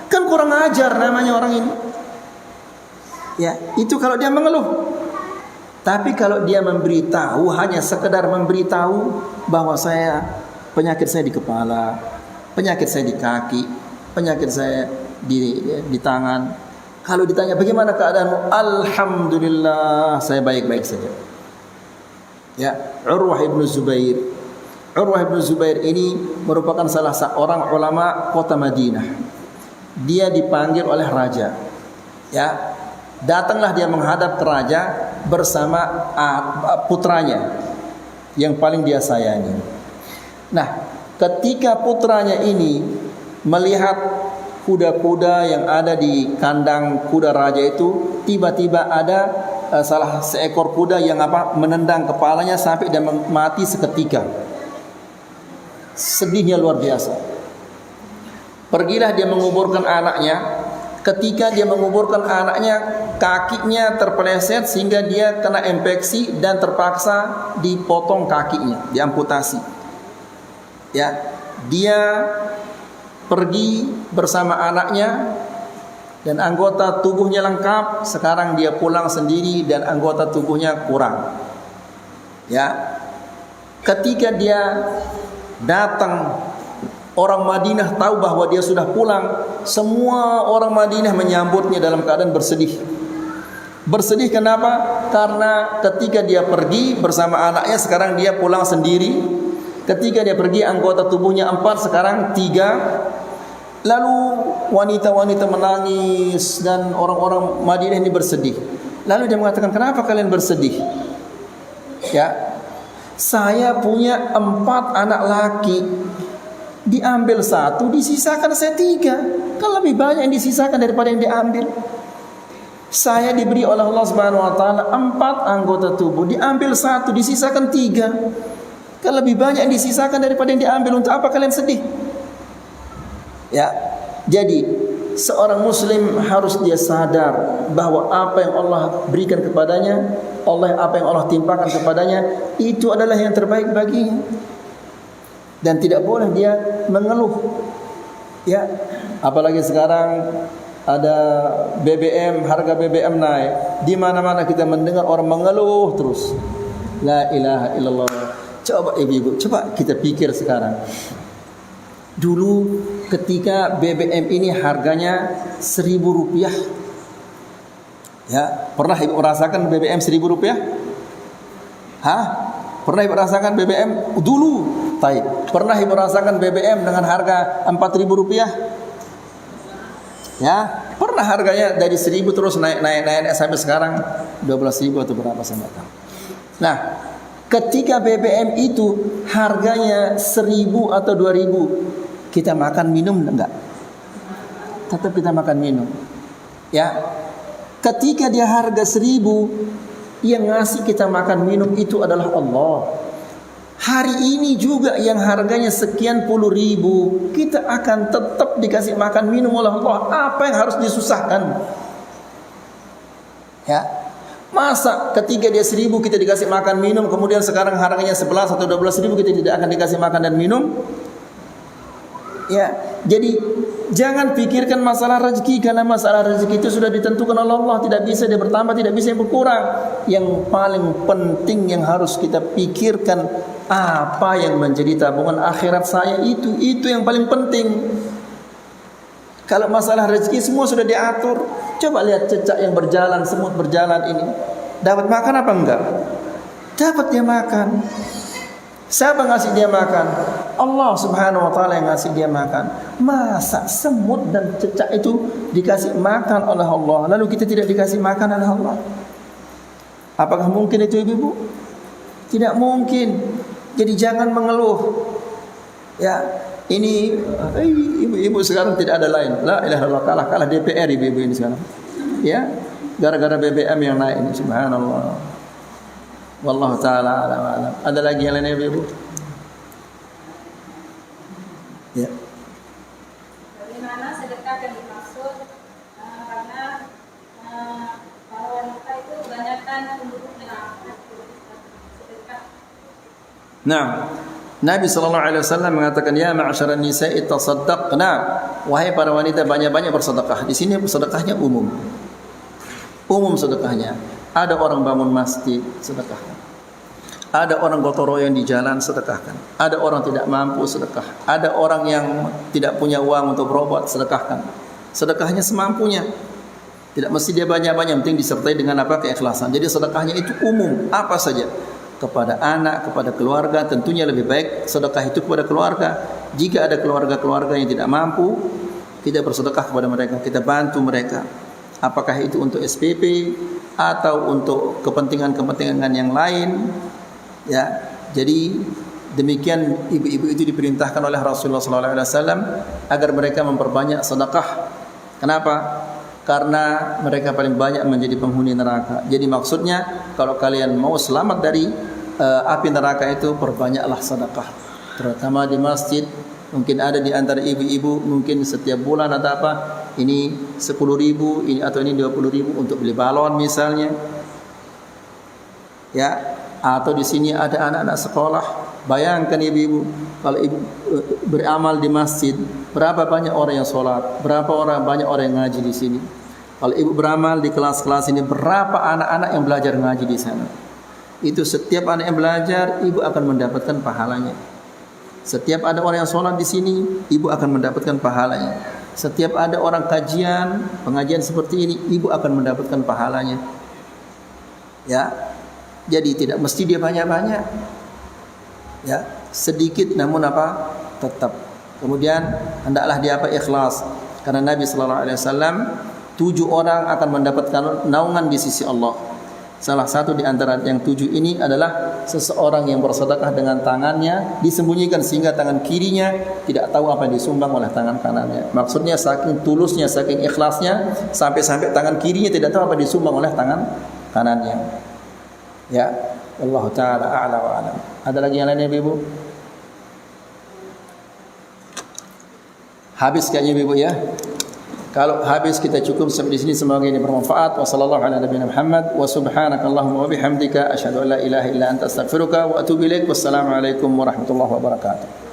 Speaker 1: Kan kurang ajar namanya orang ini. Ya, itu kalau dia mengeluh. Tapi kalau dia memberitahu, hanya sekedar memberitahu bahwa penyakit saya di kepala, penyakit saya di kaki, penyakit saya di tangan. Kalau ditanya bagaimana keadaanmu? Alhamdulillah, saya baik-baik saja. Ya, Urwah ibnu Zubair. Urwah ibnu Zubair ini merupakan salah seorang ulama kota Madinah. Dia dipanggil oleh raja. Ya, datanglah dia menghadap ke raja bersama putranya yang paling dia sayangi. Nah, ketika putranya ini melihat kuda-kuda yang ada di kandang kuda raja itu, tiba-tiba ada salah seekor kuda yang menendang kepalanya sampai dia mati seketika. Sedihnya luar biasa. Pergilah dia menguburkan anaknya. Ketika dia menguburkan anaknya, kakinya terpeleset sehingga dia kena infeksi dan terpaksa dipotong kakinya, diamputasi. Ya, dia pergi bersama anaknya dan anggota tubuhnya lengkap. Sekarang dia pulang sendiri dan anggota tubuhnya kurang. Ya, ketika dia datang, orang Madinah tahu bahwa dia sudah pulang. Semua orang Madinah menyambutnya dalam keadaan bersedih. Bersedih kenapa? Karena ketika dia pergi bersama anaknya, sekarang dia pulang sendiri. Ketika dia pergi anggota tubuhnya 4, sekarang 3. Lalu wanita-wanita menangis dan orang-orang Madinah ini bersedih. Lalu dia mengatakan, kenapa kalian bersedih? Ya, saya punya 4 anak laki. Diambil 1, disisakan saya 3. Kan lebih banyak yang disisakan daripada yang diambil. Saya diberi oleh Allah Subhanahu wa taala 4 anggota tubuh, diambil 1, disisakan 3. Kan lebih banyak yang disisakan daripada yang diambil. Untuk apa kalian sedih? Ya. Jadi seorang muslim harus dia sadar bahwa apa yang Allah berikan kepadanya, apa yang Allah timpakan kepadanya, itu adalah yang terbaik baginya. Dan tidak boleh dia mengeluh. Ya, apalagi sekarang ada BBM, harga BBM naik. Di mana-mana kita mendengar orang mengeluh terus. La ilaha illallah. Coba ibu-ibu, coba kita pikir sekarang. Dulu ketika BBM ini harganya Rp1.000. Ya, pernah ibu merasakan BBM Rp1.000? Hah? Pernah ibu merasakan BBM dulu? Baik. Pernah ibu merasakan BBM dengan harga Rp4.000? Ya, pernah harganya dari 1.000 terus naik sampai sekarang 12.000 atau berapa saya nggak tahu. Nah, ketika BBM itu harganya 1.000 atau 2.000, kita makan minum enggak? Tetap kita makan minum. Ya. Ketika dia harga 1.000, yang ngasih kita makan minum itu adalah Allah. Hari ini juga yang harganya sekian puluh ribu, kita akan tetap dikasih makan minum oleh Allah. Apa yang harus disusahkan? Ya, masa ketika dia 1.000 kita dikasih makan minum, kemudian sekarang harganya 11 atau 12.000 kita tidak akan dikasih makan dan minum? Ya, jadi jangan pikirkan masalah rezeki, karena masalah rezeki itu sudah ditentukan oleh Allah. Tidak bisa dia bertambah, tidak bisa dia berkurang. Yang paling penting yang harus kita pikirkan, apa yang menjadi tabungan akhirat saya, itu yang paling penting. Kalau masalah rezeki semua sudah diatur. Coba lihat cecak yang berjalan, semut berjalan ini. Dapat makan apa enggak? Dapat dia makan. Siapa ngasih dia makan? Allah Subhanahu wa taala yang ngasih dia makan. Masa semut dan cecak itu dikasih makan oleh Allah, lalu kita tidak dikasih makan oleh Allah? Apakah mungkin itu ibu-ibu? Tidak mungkin. Jadi jangan mengeluh. Ya, ini ibu-ibu sekarang tidak ada lain. La ilaha illallah, kalah DPR ibu-ibu ini sekarang. Ya. gara-gara BBM yang naik ini, subhanallah. Wallahu taala alam. Ada lagi yang lain Ibu? Ya.
Speaker 3: Bagaimana sedekah yang dimaksud? Karena para wanita itu kebanyakan penduduk neraka. Sedekah.
Speaker 1: Nah, Nabi SAW mengatakan, ya ma'asyaran nisa'i tasaddaqna, wahai para wanita banyak-banyak bersedekah. Di sini sedekahnya umum. Umum sedekahnya. Ada orang bangun masjid, sedekahkan. Ada orang gotong royong di jalan, sedekahkan. Ada orang tidak mampu, sedekah. Ada orang yang tidak punya uang untuk berobat, sedekahkan. Sedekahnya semampunya. Tidak mesti dia banyak-banyak, yang penting disertai dengan apa? Keikhlasan. Jadi sedekahnya itu umum, apa saja. Kepada anak, kepada keluarga, tentunya lebih baik sedekah itu kepada keluarga. Jika ada keluarga-keluarga yang tidak mampu, kita bersedekah kepada mereka, kita bantu mereka. Apakah itu untuk SPP atau untuk kepentingan-kepentingan yang lain, ya. Jadi demikian ibu-ibu itu diperintahkan oleh Rasulullah SAW agar mereka memperbanyak sedekah. Kenapa? Karena mereka paling banyak menjadi penghuni neraka. Jadi maksudnya kalau kalian mau selamat dari api neraka itu, perbanyaklah sedekah, terutama di masjid. Mungkin ada di antara ibu-ibu mungkin setiap bulan atau apa, ini 10.000, ini atau ini 20.000 untuk beli balon misalnya, ya. Atau di sini ada anak-anak sekolah. Bayangkan ibu-ibu, kalau ibu beramal di masjid, berapa banyak orang yang sholat, berapa banyak orang yang ngaji di sini. Kalau ibu beramal di kelas-kelas ini, berapa anak-anak yang belajar ngaji di sana. Itu setiap anak yang belajar, ibu akan mendapatkan pahalanya. Setiap ada orang yang sholat di sini, ibu akan mendapatkan pahalanya. Setiap ada orang pengajian seperti ini, ibu akan mendapatkan pahalanya. Ya, jadi tidak mesti dia banyak-banyak. Ya, sedikit namun apa? Tetap. Kemudian hendaklah dia ikhlas. Karena Nabi SAW 7 orang akan mendapatkan naungan di sisi Allah. Salah satu di antara yang 7 ini adalah seseorang yang bersedekah dengan tangannya disembunyikan sehingga tangan kirinya tidak tahu apa yang disumbang oleh tangan kanannya. Maksudnya saking tulusnya, saking ikhlasnya, sampai-sampai tangan kirinya tidak tahu apa yang disumbang oleh tangan kanannya. Ya, Allah Ta'ala a'la wa a'lam. Ada lagi yang lainnya Ibu? Habis kayaknya Ibu ya. Kalau habis kita cukup sampai di sini, semoga ini bermanfaat. Wassallallahu ala nabiyina Muhammad wa subhanakallahumma wa bihamdika asyhadu an la ilaha illa anta astaghfiruka wa atubu ilaik. Wassalamu alaikum warahmatullahi wabarakatuh.